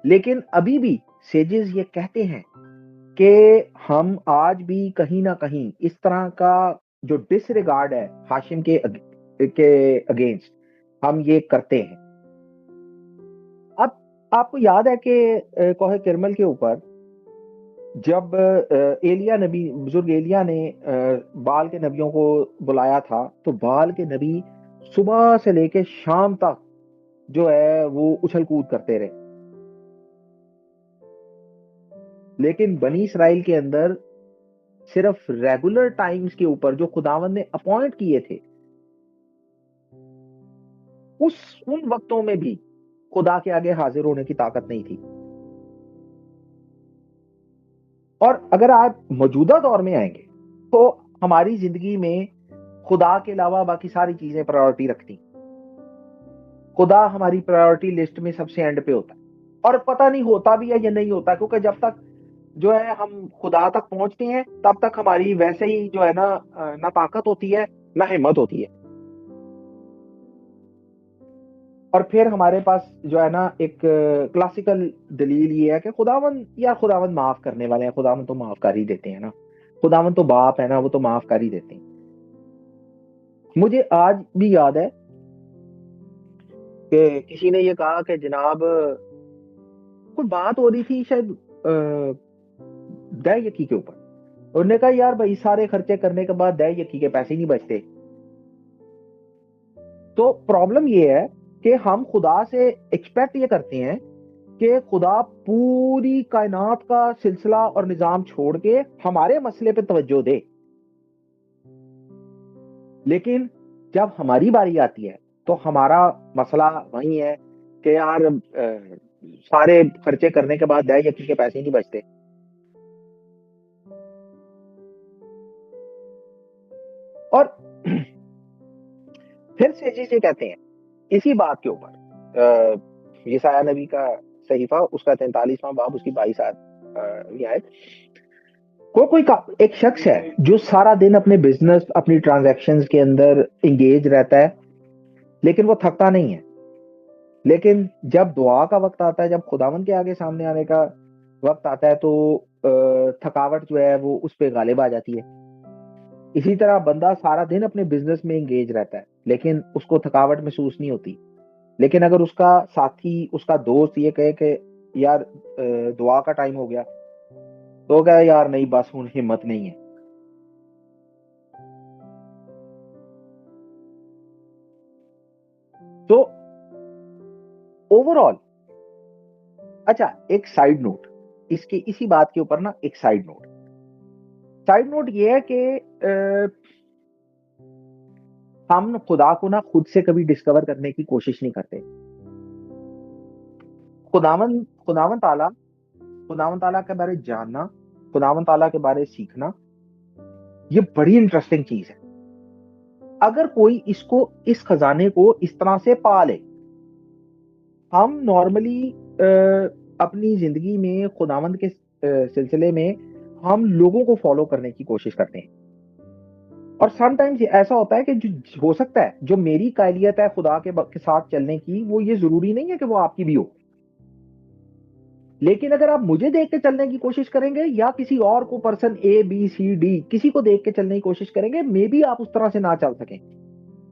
लेकिन अभी भी सेजेस ये कहते हैं कि हम आज भी कहीं ना कहीं इस तरह का जो डिसरिगार्ड है हाशिम के अगेंस्ट हम ये करते हैं। अब आपको याद है कि कोहे किरमल के ऊपर जब एलिया नबी, बुजुर्ग एलिया ने बाल के नबियों को बुलाया था, तो बाल के नबी सुबह से लेके शाम तक जो है वो उछल कूद करते रहे। लेकिन बनी इसराइल के अंदर सिर्फ रेगुलर टाइम्स के ऊपर जो खुदावंद ने अपॉइंट किए थे, उन वक्तों में भी खुदा के आगे हाजिर होने की ताकत नहीं थी। और अगर आप मौजूदा दौर में आएंगे तो हमारी जिंदगी में खुदा के अलावा बाकी सारी चीजें प्रायोरिटी रखती। खुदा हमारी प्रायोरिटी लिस्ट में सबसे एंड पे होता है, और पता नहीं होता भी है या नहीं होता, क्योंकि जब तक जो है हम खुदा तक पहुंचते हैं तब तक हमारी वैसे ही जो है ना ताकत होती है ना हिम्मत होती है। और फिर हमारे पास जो है ना एक क्लासिकल दलील ये है कि खुदावन, यार खुदावन माफ करने वाले हैं, खुदावन तो माफ कर ही देते हैं ना, खुदावन तो बाप है ना, वो तो माफ कर ही देते हैं। मुझे आज भी याद है कि किसी ने ये कहा कि जनाब कोई बात हो रही थी शायद दय यकी के ऊपर, उन्होंने कहा यार भाई सारे खर्चे करने के बाद दय यकी के पैसे नहीं बचते। तो प्रॉब्लम ये है कि हम खुदा से एक्सपेक्ट ये करते हैं कि खुदा पूरी कायनात का सिलसिला और निजाम छोड़ के हमारे मसले पे तवज्जो दे। लेकिन जब हमारी बारी आती है तो हमारा मसला वही है कि यार सारे खर्चे करने के बाद दय यकी के पैसे नहीं बचते। और फिर से जी से कहते हैं इसी बात के ऊपर यशायाह नबी का सहीफा, उसका 43वां बाब, उसकी 22 आयत। कोई एक शख्स है जो सारा दिन अपने बिजनेस, अपनी ट्रांजैक्शंस के अंदर इंगेज रहता है, लेकिन वो थकता नहीं है। लेकिन जब दुआ का वक्त आता है, जब खुदावन के आगे सामने आने का वक्त आता है, तो थकावट जो है वो उस पर गालिब आ जाती है। इसी तरह बंदा सारा दिन अपने बिजनेस में इंगेज रहता है, लेकिन उसको थकावट महसूस नहीं होती। लेकिन अगर उसका साथी, उसका दोस्त ये कहे कि यार दुआ का टाइम हो गया, तो कहे यार नहीं बस हुन हिम्मत नहीं है। तो ओवरऑल, अच्छा एक साइड नोट इसके, इसी बात के ऊपर ना एक साइड नोट ये है कि हम खुदा को ना खुद से कभी डिस्कवर करने की कोशिश नहीं करते। खुदावन खुदावन ताला खुदावन ताला के बारे जानना, खुदावन ताला के बारे सीखना, ये बड़ी इंटरेस्टिंग चीज है। अगर कोई इस खजाने को इस तरह से पा ले, हम नॉर्मली अपनी जिंदगी में खुदावंद के सिलसिले में हम लोगों को फॉलो करने की कोशिश करते हैं। और समटाइम्स ऐसा होता है कि जो हो सकता है जो मेरी काबिलियत है खुदा के साथ चलने की, वो ये जरूरी नहीं है कि वो आपकी भी हो। लेकिन अगर आप मुझे देख के चलने की कोशिश करेंगे या किसी और को, person A B C D, किसी को देख के चलने की कोशिश करेंगे, मे बी आप उस तरह से ना चल सकें।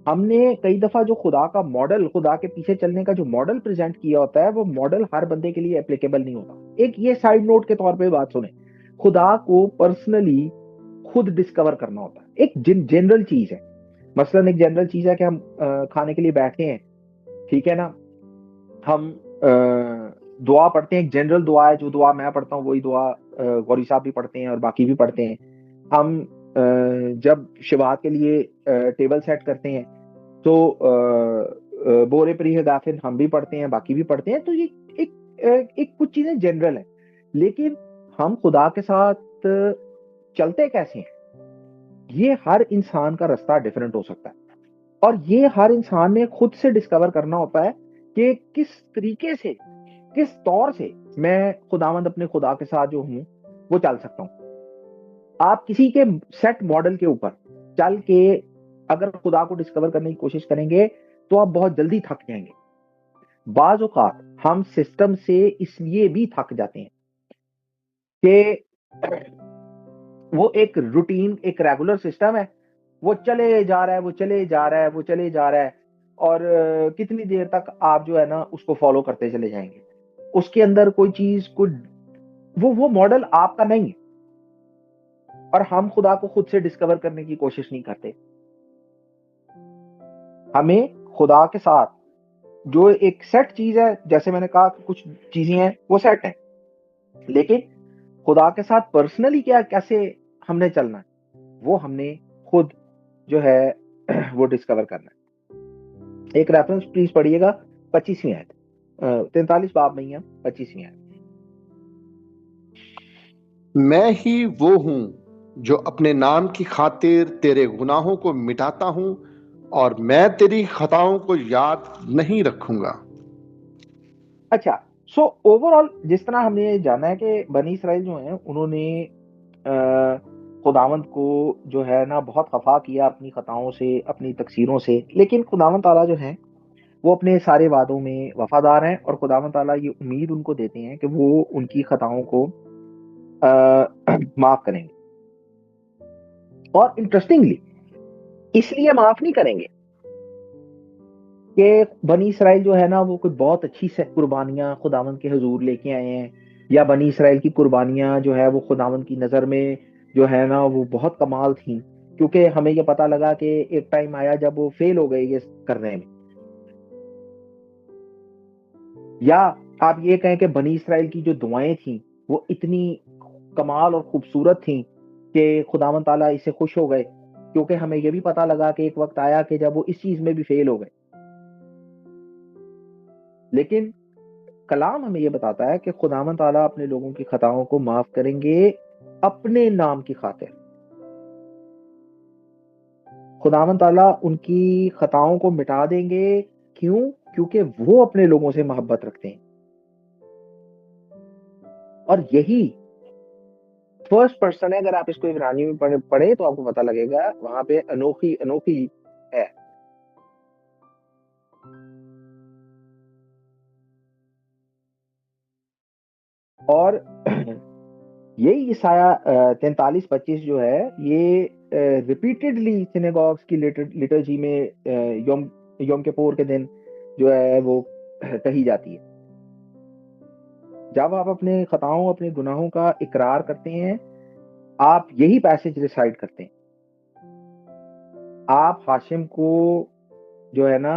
हमने कई दफा जो खुदा का मॉडल, खुदा के पीछे चलने का जो मॉडल प्रेजेंट किया होता है, वो मॉडल हर बंदे के लिए एप्लीकेबल नहीं होता। एक ये साइड नोट के तौर पे बात सुने, खुदा को पर्सनली खुद डिस्कवर करना होता है। एक जनरल चीज है, मसलन एक जनरल चीज है कि हम खाने के लिए बैठे हैं, ठीक है ना, हम दुआ पढ़ते हैं। एक जनरल दुआ है, जो दुआ मैं पढ़ता हूँ वही दुआ गौरी साहब भी पढ़ते हैं और बाकी भी पढ़ते हैं। हम जब शिबात के लिए टेबल सेट करते हैं तो बोरे प्रिय गाफिल हम भी पढ़ते हैं, बाकी भी पढ़ते हैं। तो ये एक कुछ चीजें जनरल है, लेकिन हम खुदा के साथ चलते कैसे हैं, ये हर इंसान का रास्ता डिफरेंट हो सकता है। और ये हर इंसान ने खुद से डिस्कवर करना होता है कि किस तरीके से, किस तौर से मैं खुदावंद अपने खुदा के साथ जो हूं वो चल सकता हूं। आप किसी के सेट मॉडल के ऊपर चल के अगर खुदा को डिस्कवर करने की कोशिश करेंगे तो आप बहुत जल्दी थक जाएंगे। बाज औकात हम सिस्टम से इसलिए भी थक जाते हैं कि वो एक रूटीन, एक रेगुलर सिस्टम है, वो चले जा रहा है, वो चले जा रहा है, वो चले जा रहा है, और कितनी देर तक आप जो है ना उसको फॉलो करते चले जाएंगे। उसके अंदर कोई चीज, कोई वो मॉडल आपका नहीं है, और हम खुदा को खुद से डिस्कवर करने की कोशिश नहीं करते। हमें खुदा के साथ जो एक सेट चीज है, जैसे मैंने कहा कि कुछ चीजें हैं वो सेट है, लेकिन खुदा के साथ पर्सनली क्या कैसे हमने चलना है वो हमने खुद जो है वो डिस्कवर करना है। एक रेफरेंस प्लीज पढ़िएगा, 25वीं आयत, 43 बाब में ही है, 25वीं आयत। मैं ही वो हूं जो अपने नाम की खातिर तेरे गुनाहों को मिटाता हूं और मैं तेरी खताओं को याद नहीं रखूंगा। अच्छा, सो ओवरऑल जिस तरह हमने जाना है कि बनी इसराइल जो है उन्होंने खुदावंद को जो है ना बहुत खफा किया अपनी खताओं से, अपनी तकसीरों से, लेकिन खुदावंद ताला जो है वो अपने सारे वादों में वफादार हैं, और खुदावंद ताला ये उम्मीद उनको देते हैं कि वो उनकी खताओं को माफ करेंगे। और इंटरेस्टिंगली इसलिए माफ नहीं करेंगे कि बनी इसराइल जो है ना वो कोई बहुत अच्छी से कुर्बानियां खुदावंद के हुजूर लेके आए हैं, या बनी इसराइल की कुर्बानियां जो है वो खुदावंद की नजर में जो है ना वो बहुत कमाल थी, क्योंकि हमें ये पता लगा कि एक टाइम आया जब वो फेल हो गए ये करने में। या आप ये कहें कि बनी इसराइल की जो दुआएं थी वो इतनी कमाल और खूबसूरत थी कि खुदावंद ताला इससे खुश हो गए, क्योंकि हमें ये भी पता लगा कि एक वक्त आया कि जब वो इस चीज में भी फेल हो गए। लेकिन कलाम हमें ये बताता है कि खुदावंद ताला अपने लोगों की खताओं को माफ करेंगे अपने नाम की खातिर। खुदावंद ताला उनकी खताओं को मिटा देंगे, क्यों? क्योंकि वो अपने लोगों से मोहब्बत रखते हैं। और यही फर्स्ट पर्सन है, अगर आप इसको इब्रानी में पढ़े तो आपको पता लगेगा, वहां पे अनोखी अनोखी है। और यही ईसाया 43-25 जो है ये रिपीटेडली सिनेगॉग्स की लिटर्जी में योम किप्पुर के दिन जो है वो कही जाती है। जब आप अपने खताओं, अपने गुनाहों का इकरार करते हैं, आप यही पैसेज रिसाइट करते हैं, आप हाशिम को जो है ना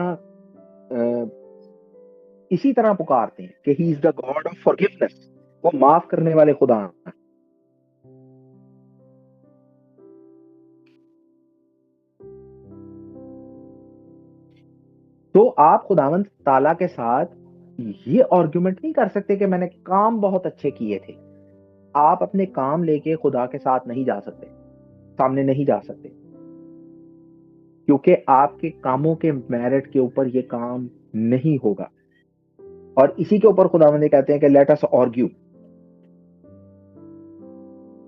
इसी तरह पुकारते हैं कि he is the God of forgiveness, वो माफ करने वाले खुदा हैं। तो आप खुदावंद ताला के साथ ये आर्गुमेंट नहीं कर सकते कि मैंने काम बहुत अच्छे किए थे। आप अपने काम लेके खुदा के साथ नहीं जा सकते, सामने नहीं जा सकते, क्योंकि आपके कामों के मेरिट के ऊपर ये काम नहीं होगा। और इसी के ऊपर खुदावंद कहते हैं कि लेट अस आर्ग्यू।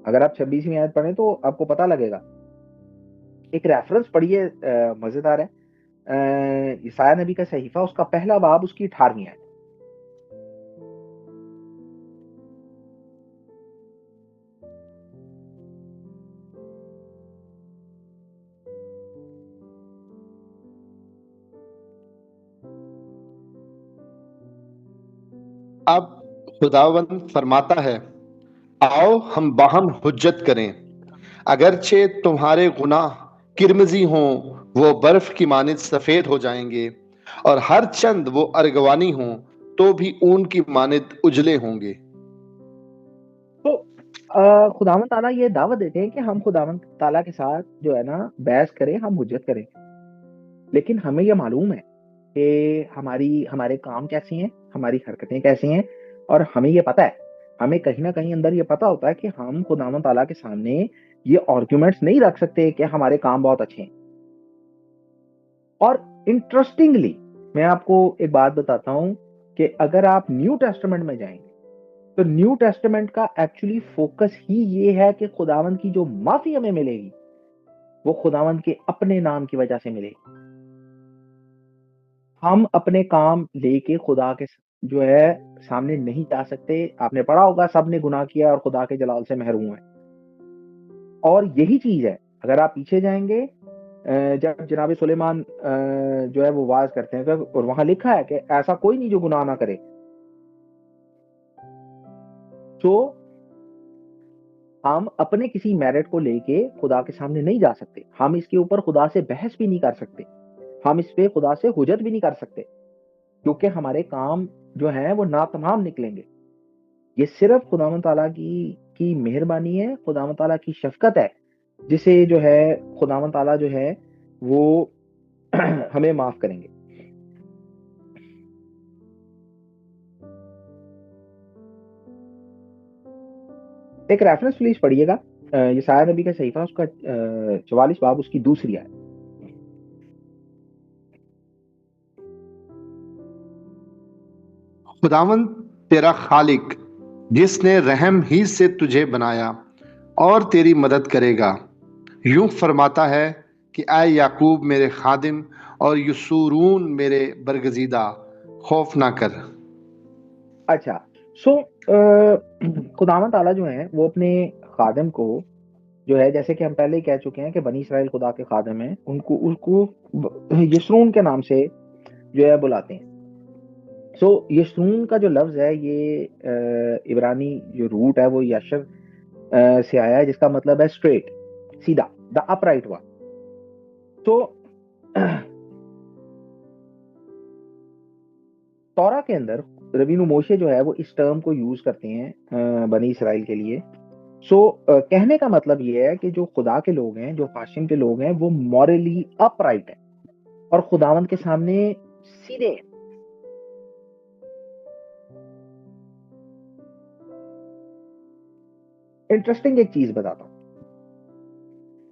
अगर आप 26वीं आयत पढ़ें तो आपको पता लगेगा। एक रेफरेंस पढ़िए, मजेदार है, यसाया नबी का सहीफा, उसका पहला बाब, उसकी 18वीं आयत। अब खुदावंद फरमाता है, आओ हम बाहम हुज्जत करें। अगरचे तुम्हारे गुनाह किरमजी हों, वो बर्फ की मानित सफेद हो जाएंगे, और हर चंद वो अर्गवानी हों तो भी ऊन की मानित उजले होंगे। तो खुदावंद ताला ये दावत देते हैं कि हम खुदावंद ताला के साथ जो है ना बहस करें, हम हुज्जत करें, लेकिन हमें ये मालूम है कि हमारे काम कैसे हैं, हमारी हरकतें कैसी हैं, और हमें ये पता है, हमें कहीं ना कहीं अंदर ये पता होता है कि हम खुदावंद ताला के सामने ये आर्गुमेंट्स नहीं रख सकते कि हमारे काम बहुत अच्छे हैं। और इंटरेस्टिंगली मैं आपको एक बात बताता हूं कि अगर आप न्यू टेस्टामेंट में जाएंगे तो न्यू टेस्टामेंट का एक्चुअली फोकस ही ये है कि खुदावंद की जो माफी हमें मिलेगी वो खुदावंद के अपने नाम की वजह से मिलेगी। हम अपने काम लेके खुदा के जो है सामने नहीं जा सकते। आपने पढ़ा होगा, सबने गुनाह किया और खुदा के जलाल से महरूम है। और यही चीज है, अगर आप पीछे जाएंगे, जब जनाब सुलेमान जो है वो वाज करते हैं, और वहां लिखा है कि ऐसा कोई नहीं जो गुनाह ना करे। तो हम अपने किसी मेरिट को लेके खुदा के सामने नहीं जा सकते, हम इसके ऊपर खुदा से बहस भी नहीं कर सकते, हम इस पे खुदा से हुज्जत भी नहीं कर सकते, क्योंकि हमारे काम जो है वो नातमाम निकलेंगे। ये सिर्फ खुदावंद ताला की मेहरबानी है, खुदावंद ताला की शफकत है, जिसे जो है खुदावंद ताला जो है वो हमें माफ करेंगे। एक रेफरेंस प्लीज पढ़िएगा, यशायाह नबी का सहीफा, उसका 44 बाब, उसकी दूसरी आयत। खुदावंद तेरा खालिक, जिसने रहम ही से तुझे बनाया और तेरी मदद करेगा, यूं फरमाता है कि आए याकूब मेरे खादिम और यूसुरून मेरे बरगजीदा, खौफ ना कर। अच्छा, सो खुदावंद ताला जो है वो अपने खादिम को जो है, जैसे कि हम पहले ही कह चुके हैं कि बनी इसराइल खुदा के खादिम हैं, उनको उसको यशरून के नाम से जो है बुलाते हैं। सो यशरून का जो लफ्ज है ये इब्रानी जो रूट है वो यशर से आया है, जिसका मतलब है स्ट्रेट, सीधा, द अपराइट वन। तो तौरा के अंदर रबीनु मोशे जो है वो इस टर्म को यूज करते हैं बनी इसराइल के लिए। सो कहने का मतलब ये है कि जो खुदा के लोग हैं, जो हाशिम के लोग हैं, वो मॉरली अपराइट है और खुदावंद के सामने सीधे हैं। इंटरेस्टिंग एक चीज बताता हूँ,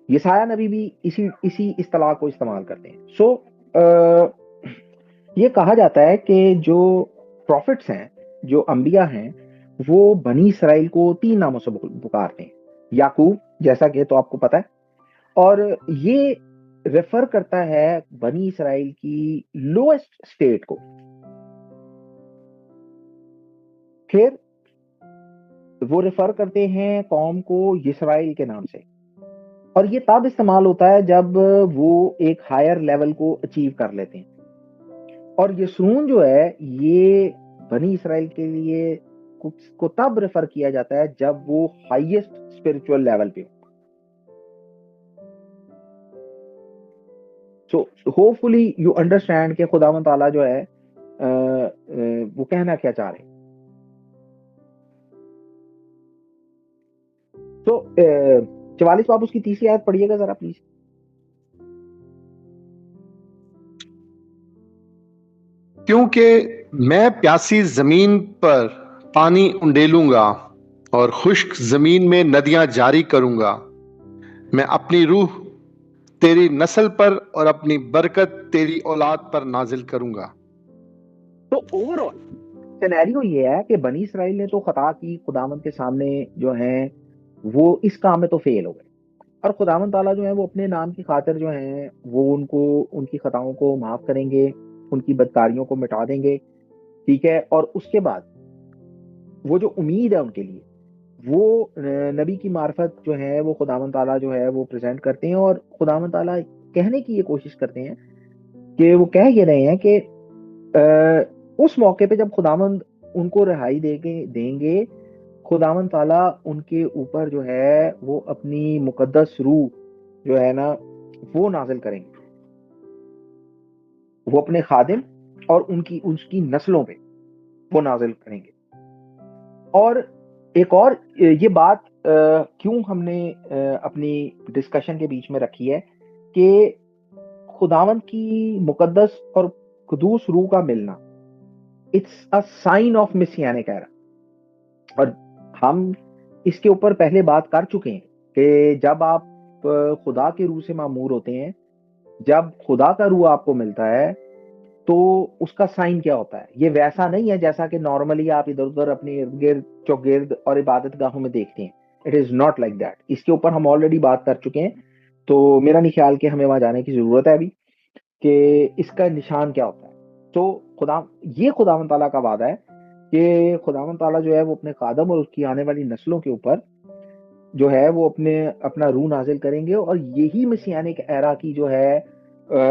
यशायाह नबी भी इसी इस्तेलाह को इस्तेमाल करते हैं। सो ये कहा जाता है कि जो प्रॉफिट्स हैं, जो अंबिया हैं, वो बनी इसराइल को 3 नामों से पुकारते हैं। याकूब, जैसा कि तो आपको पता है, और ये रेफर करता है बनी इसराइल की लोएस्ट स्टेट को। फिर वो रेफर करते हैं कौम को इसराइल के नाम से, और ये तब इस्तेमाल होता है जब वो एक हायर लेवल को अचीव कर लेते हैं। और यशरून जो है ये बनी इसराइल के लिए को तब रेफर किया जाता है जब वो हाईएस्ट स्पिरिचुअल लेवल पे हो। सो होपफुली यू अंडरस्टैंड कि खुदावंद ताला जो है वो कहना क्या चाह रहे हैं। तो 44 बाब उसकी तीसरी आयत पढ़िएगा जरा प्लीज। क्योंकि मैं प्यासी जमीन पर पानी उंडेलूंगा और खुश्क जमीन में नदियां जारी करूंगा। मैं अपनी रूह तेरी नस्ल पर और अपनी बरकत तेरी औलाद पर नाजिल करूंगा। तो ओवरऑल सिनेरियो ये है कि बनी इसराइल ने तो खता की, खुदावंद के सामने जो है वो इस काम में तो फेल हो गए, और खुदावंद ताला जो है वो अपने नाम की खातिर जो है वो उनको, उनकी खताओं को माफ करेंगे, उनकी बदकारियों को मिटा देंगे, ठीक है। और उसके बाद वो जो उम्मीद है उनके लिए, वो नबी की मार्फत जो है वो खुदावंद ताला जो है वो प्रेजेंट करते हैं, और खुदावंद ताला कहने की ये कोशिश करते हैं कि वो कह ये रहे हैं कि उस मौके पे जब खुदावंद उनको रिहाई देंगे, खुदावंद ताला उनके ऊपर जो है वो अपनी मुकद्दस रूह जो है ना वो नाजिल करेंगे, वो अपने खादिम और उसकी नस्लों पे वो नाजिल करेंगे। और एक और ये बात क्यों हमने अपनी डिस्कशन के बीच में रखी है कि खुदावंद की मुकद्दस और कुदूस रूह का मिलना, it's a sign of messianic era. और हम इसके ऊपर पहले बात कर चुके हैं कि जब आप खुदा के रूह से मामूर होते हैं, जब खुदा का रूह आपको मिलता है, तो उसका साइन क्या होता है। ये वैसा नहीं है जैसा कि नॉर्मली आप इधर उधर अपने इर्द गिर्द चौगिर्द और इबादत गाहों में देखते हैं। It is not like that. इसके ऊपर हम ऑलरेडी बात कर चुके हैं, तो मेरा नहीं ख्याल कि हमें वहां जाने की जरूरत है अभी कि इसका निशान क्या होता है। तो ये खुदावंद ताला का वादा है कि खुदावंद ताला जो है वो अपने खादम और उसकी आने वाली नस्लों के ऊपर जो है वो अपना रूह नाजिल करेंगे, और यही मसीहानिक एरा की जो है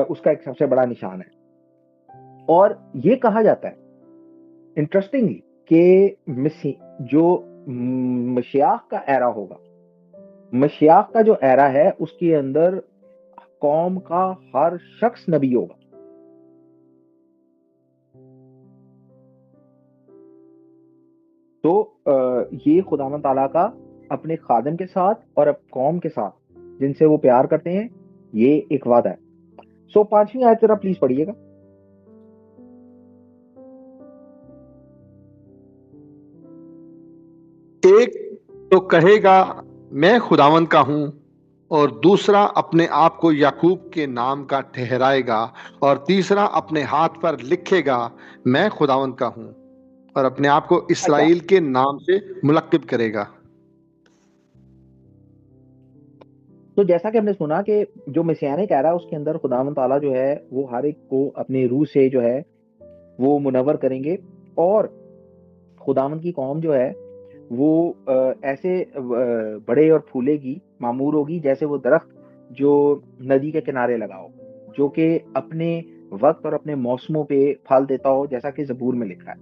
उसका एक सबसे बड़ा निशान है। और ये कहा जाता है इंटरेस्टिंगली कि जो मसीह का एरा होगा मशियाख का जो एरा है उसके अंदर कौम का हर शख्स नबी होगा। तो ये खुदावंद ताला का अपने खादिम के साथ और अब कौम के साथ जिनसे वो प्यार करते हैं, ये एक वादा है। सो 5वीं आयत जरा प्लीज पढ़िएगा। एक तो कहेगा मैं खुदावंद का हूं, और दूसरा अपने आप को याकूब के नाम का ठहराएगा, और तीसरा अपने हाथ पर लिखेगा मैं खुदावंद का हूं, और अपने आप को अच्छा, इसराइल के नाम से मुलक्किब करेगा। तो जैसा कि हमने सुना कि जो मसीहानिक एरा है उसके अंदर खुदावंद ताला जो है वो हर एक को अपने रूह से जो है वो मुनव्वर करेंगे, और खुदावंद की कौम जो है वो ऐसे बड़े और फूलेगी, मामूर होगी, जैसे वो दरख्त जो नदी के किनारे लगा हो, जो कि अपने वक्त और अपने मौसमों पे फल देता हो, जैसा कि जबूर में लिखा है।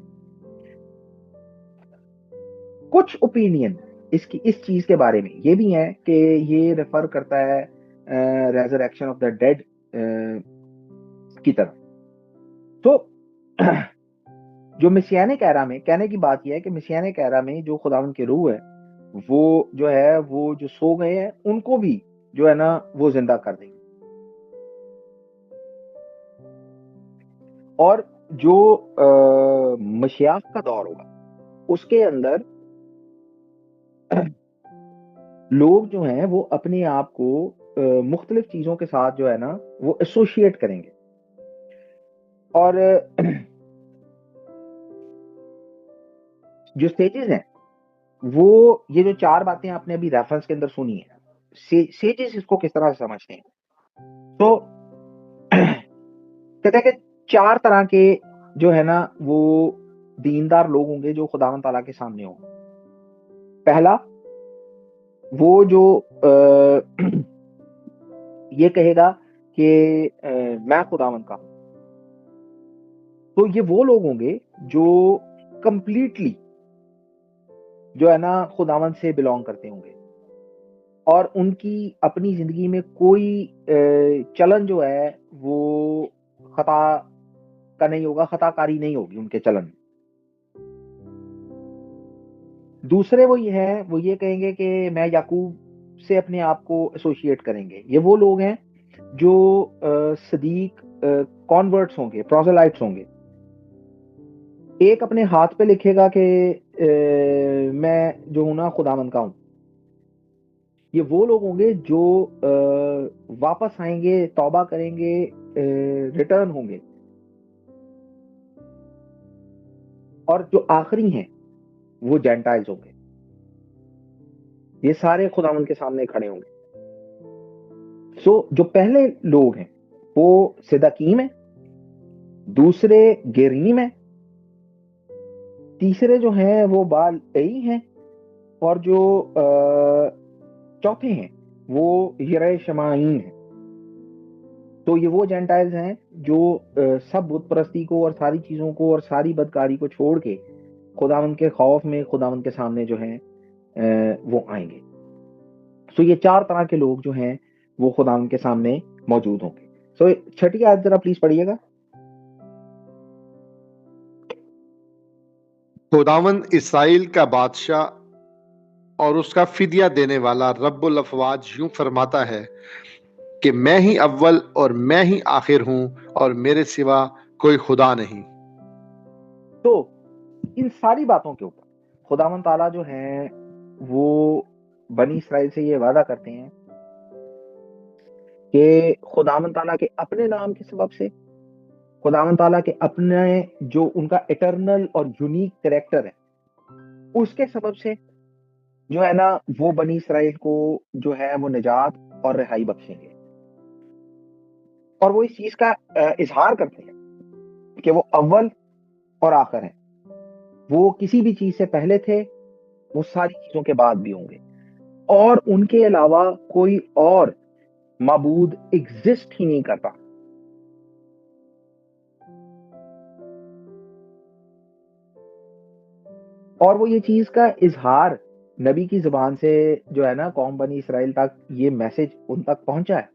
कुछ ओपिनियन इसकी इस चीज के बारे में ये भी है कि ये रेफर करता है रेजरेक्शन ऑफ द डेड की तरफ। तो जो मिसियानिक एरा में कहने की बात यह है कि मिसियानिक एरा में जो खुदावंद की रूह है वो जो है वो जो सो गए हैं उनको भी जो है ना वो जिंदा कर देंगे। और जो मशियाख का दौर होगा उसके अंदर लोग जो हैं वो अपने आप को मुख्तलिफ चीजों के साथ जो है ना वो एसोसिएट करेंगे। और जो स्टेजेस हैं वो ये जो 4 बातें आपने अभी रेफरेंस के अंदर सुनी है, सेजेस इसको किस तरह से समझते हैं। तो कहते हैं कि 4 तरह के जो है ना वो दीनदार लोग होंगे जो खुदावंद ताला के सामने होंगे। पहला, वो जो ये कहेगा कि मैं खुदावंद का हूं। तो ये वो लोग होंगे जो कंप्लीटली जो है ना खुदावंद से बिलोंग करते होंगे, और उनकी अपनी जिंदगी में कोई चलन जो है वो खता का नहीं होगा, खताकारी नहीं होगी उनके चलन में। दूसरे वो ये कहेंगे कि मैं याकूब से अपने आप को एसोसिएट करेंगे। ये वो लोग हैं जो सदीक कॉन्वर्ट्स होंगे, प्रोसेलाइट्स होंगे। एक अपने हाथ पे लिखेगा कि मैं जो हूं ना खुदावंद का हूं। ये वो लोग होंगे जो वापस आएंगे, तौबा करेंगे, रिटर्न होंगे। और जो आखिरी हैं वो जेंटाइल्स होंगे। ये सारे खुदावंद के सामने खड़े होंगे। सो जो पहले लोग हैं वो सिदकीम है, दूसरे गेरीम है, तीसरे जो हैं वो बाल एई हैं, और जो चौथे हैं वो यरे शमाइन है। तो ये वो जेंटाइल्स हैं जो सब बुत परस्ती को और सारी चीजों को और सारी बदकारी को छोड़ के खुदावंद के खौफ में खुदावंद के सामने जो हैं वो आएंगे। सो ये 4 तरह के लोग जो हैं वो खुदावंद के सामने मौजूद होंगे। सो 6ठी आयत जरा प्लीज पढ़िएगा। खुदावंद इसराइल का बादशाह और उसका फिदिया देने वाला रब्बुल अफवाज यूं फरमाता है कि मैं ही अव्वल और मैं ही आखिर हूं, और मेरे सिवा कोई खुदा नहीं। तो इन सारी बातों के ऊपर खुदावंद ताला जो है वो बनी इसराइल से ये वादा करते हैं कि खुदावंद ताला के अपने नाम के सबब से, खुदावंद ताला के अपने जो उनका इटर्नल और यूनिक कैरेक्टर है उसके सबब से जो है ना वो बनी इसराइल को जो है वो निजात और रिहाई बख्शेंगे। और वो इस चीज का इजहार करते हैं कि वो अव्वल और आखिर है। वो किसी भी चीज से पहले थे, वो सारी चीजों के बाद भी होंगे, और उनके अलावा कोई और माबूद एग्जिस्ट ही नहीं करता। और वो ये चीज का इजहार नबी की जुबान से जो है ना कौम बनी इसराइल तक ये मैसेज उन तक पहुंचा है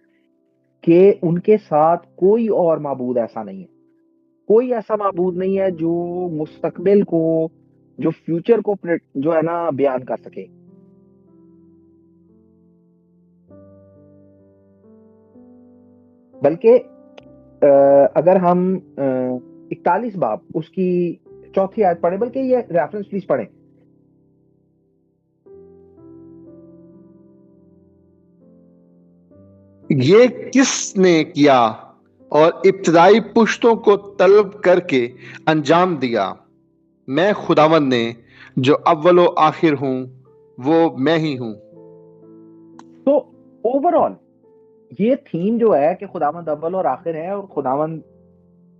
कि उनके साथ कोई और माबूद ऐसा नहीं है, कोई ऐसा माबूद नहीं है जो मुस्तकबिल को, जो फ्यूचर को जो है ना बयान कर सके। बल्कि अगर हम 41 बाब उसकी चौथी आयत पढ़े, बल्कि ये रेफरेंस प्लीज पढ़ें। ये किसने किया और इब्तदाई पुश्तों को तलब करके अंजाम दिया? मैं खुदावंद ने जो अव्वलो आखिर हूं, वो मैं ही हूं। तो ओवरऑल ये थीम जो है कि खुदावंद अव्वल और आखिर है और खुदावंद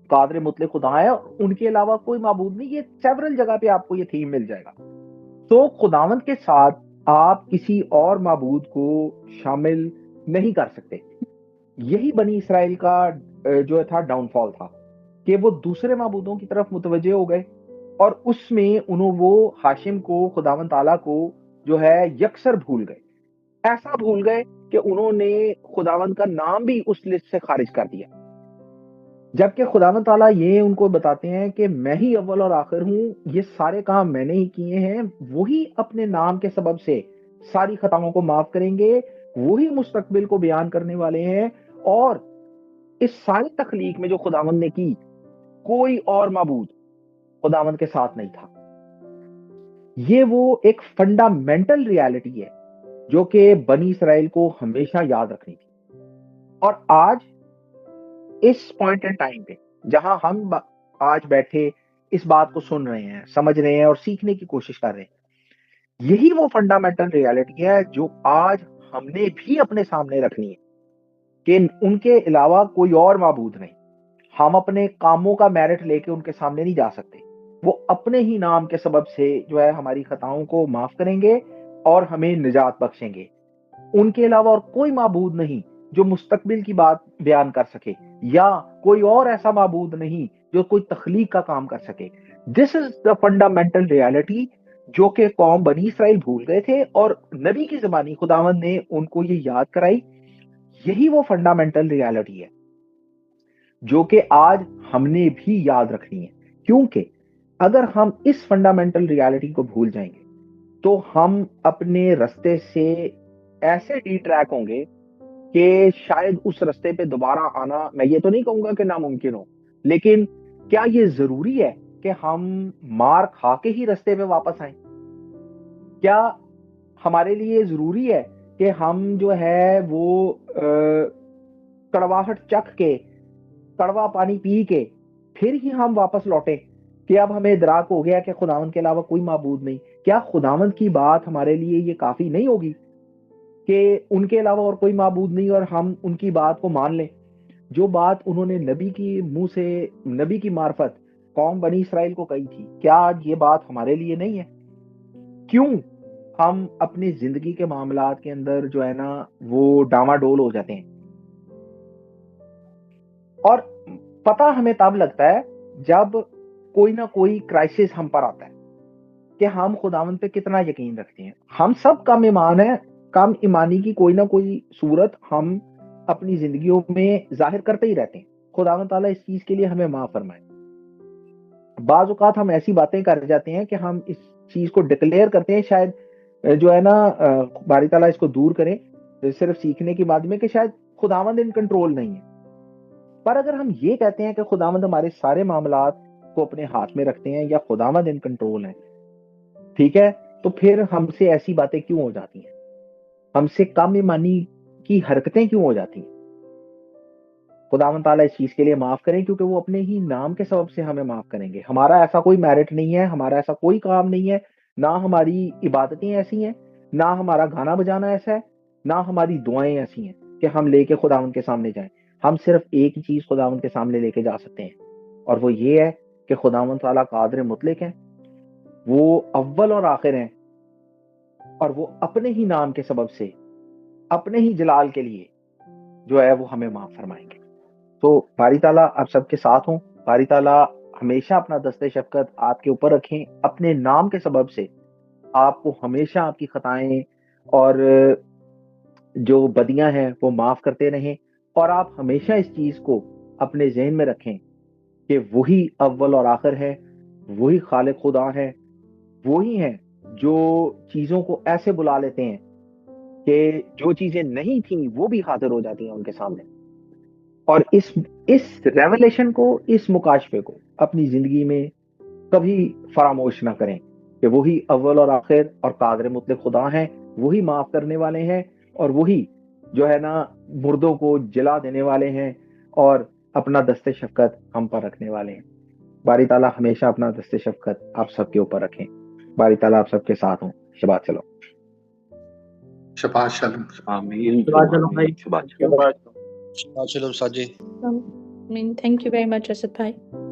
कादर मुतलक खुदा है और उनके अलावा कोई माबूद नहीं, ये सेवरल जगह पे आपको ये थीम मिल जाएगा। तो खुदावंद के साथ आप किसी और माबूद को शामिल नहीं कर सकते। यही बनी इसराइल का जो था डाउनफॉल था कि वो दूसरे माबूदों की तरफ मुतवज्जे हो गए और उसमें उन्होंने वो हाशिम को, खुदावंद ताला को जो है यकसर भूल गए। ऐसा भूल गए कि उन्होंने खुदावंद का नाम भी उस लिस्ट से खारिज कर दिया, जबकि खुदावंद ताला ये उनको बताते हैं कि मैं ही अव्वल और आखिर हूं, ये सारे काम मैंने ही किए हैं। वही अपने नाम के सबब से सारी खताओं को माफ करेंगे, वही मुस्तकबिल को बयान करने वाले हैं। और इस सारी तखलीक में जो खुदावंद ने की, कोई और माबूद खुदावंद के साथ नहीं था। ये वो एक फंडामेंटल रियलिटी है जो कि बनी इसराइल को हमेशा याद रखनी थी। और आज इस पॉइंट इन टाइम पे जहां हम आज बैठे इस बात को सुन रहे हैं, समझ रहे हैं और सीखने की कोशिश कर रहे हैं, यही वो फंडामेंटल रियलिटी है जो आज हमने भी अपने सामने रखनी है कि उनके अलावा कोई और माबूद नहीं। हम अपने कामों का मेरिट लेके उनके सामने नहीं जा सकते। वो अपने ही नाम के सबब से जो है हमारी खताओं को माफ करेंगे और हमें निजात बख्शेंगे। उनके अलावा और कोई माबूद नहीं जो मुस्तकबिल की बात बयान कर सके, या कोई और ऐसा माबूद नहीं जो कोई तखलीक का काम कर सके। This is the fundamental reality जो कि कौम बनी इसराइल भूल गए थे और नबी की ज़बानी खुदावंद ने उनको ये याद कराई। यही वो फंडामेंटल रियलिटी है जो कि आज हमने भी याद रखनी है, क्योंकि अगर हम इस फंडामेंटल रियलिटी को भूल जाएंगे तो हम अपने रास्ते से ऐसे डिट्रैक होंगे कि शायद उस रास्ते पे दोबारा आना, मैं ये तो नहीं कहूंगा कि नामुमकिन हो, लेकिन क्या ये जरूरी है कि हम मार खा के ही रास्ते पे वापस आए? क्या हमारे लिए जरूरी है कि हम जो है वो कड़वाहट चख के, कड़वा पानी पी के फिर ही हम वापस लौटे कि अब हमें इदराक हो गया कि खुदावंद के अलावा कोई माबूद नहीं? क्या खुदावंद की बात हमारे लिए ये काफी नहीं होगी कि उनके अलावा और कोई माबूद नहीं और हम उनकी बात को मान लें? जो बात उन्होंने नबी की मुंह से, नबी की मार्फत कौम बनी इसराइल को कही थी, क्या आज ये बात हमारे लिए नहीं है? क्यों हम अपनी जिंदगी के मामलात के अंदर जो है ना वो डामाडोल हो जाते हैं? और पता हमें तब लगता है जब कोई ना कोई क्राइसिस हम पर आता है कि हम खुदावंद पे कितना यकीन रखते हैं। हम सब कम ईमान है, कम ईमानी की कोई ना कोई सूरत हम अपनी जिंदगियों में जाहिर करते ही रहते हैं। खुदावंद ताला इस चीज के लिए हमें माफ फरमाए। बाज औकात हम ऐसी बातें कर जाते हैं कि हम इस चीज को डिक्लेयर करते हैं, शायद जो है ना बारी ताला इसको दूर करें, सिर्फ सीखने की बात में कि शायद खुदावंद इन कंट्रोल नहीं है। पर अगर हम ये कहते हैं कि खुदावंद हमारे सारे मामलात को अपने हाथ में रखते हैं या खुदावंद इन कंट्रोल है, ठीक है, तो फिर हमसे ऐसी बातें क्यों हो जाती हैं? हमसे कम ईमानी की हरकतें क्यों हो जाती हैं? खुदावंद ताला इस चीज के लिए माफ करें, क्योंकि वो अपने ही नाम के सबब से हमें माफ करेंगे। हमारा ऐसा कोई मेरिट नहीं है, हमारा ऐसा कोई काम नहीं है, ना हमारी इबादतें ऐसी हैं, ना हमारा गाना बजाना ऐसा है, ना हमारी दुआएं ऐसी हैं कि हम लेके खुदावंद के सामने जाएं। हम सिर्फ एक ही चीज खुदावंद के सामने लेके जा सकते हैं, और वो ये है कि खुदावंद ताला कादिर मुतलक है, वो अव्वल और आखिर हैं, और वो अपने ही नाम के सबब से, अपने ही जलाल के लिए जो है वो हमें माफ फरमाएंगे। तो बारी ताला आप सबके साथ हों। बारी ताला हमेशा अपना दस्ते शफकत आपके ऊपर रखें, अपने नाम के सबब से आपको हमेशा आपकी खताएं और जो बदियां हैं वो माफ करते रहें, और आप हमेशा इस चीज को अपने जहन में रखें कि वही अव्वल और आखिर है, वही खालिक खुदा है, वही है जो चीजों को ऐसे बुला लेते हैं कि जो चीजें नहीं थी वो भी हाजिर हो जाती हैं उनके सामने। और इस रेवलेशन को, इस मुकाशफे को अपनी जिंदगी में कभी फरामोश ना करें कि वही अव्वल और आखिर और कादिर मुतलक खुदा हैं, वही माफ करने वाले हैं, और वही जो है ना मुर्दों को जिला देने वाले हैं और अपना दस्ते शफकत हम पर रखने वाले हैं। बारी ताला हमेशा अपना दस्ते शफकत आप सबके ऊपर रखें। बारी ताला आप सबके साथ हों। शबात चलो। शबाश शलम। आमीन। शबात चलो भाई। शबात चलो। चलो साजी। Thank you very much, Asad bhai.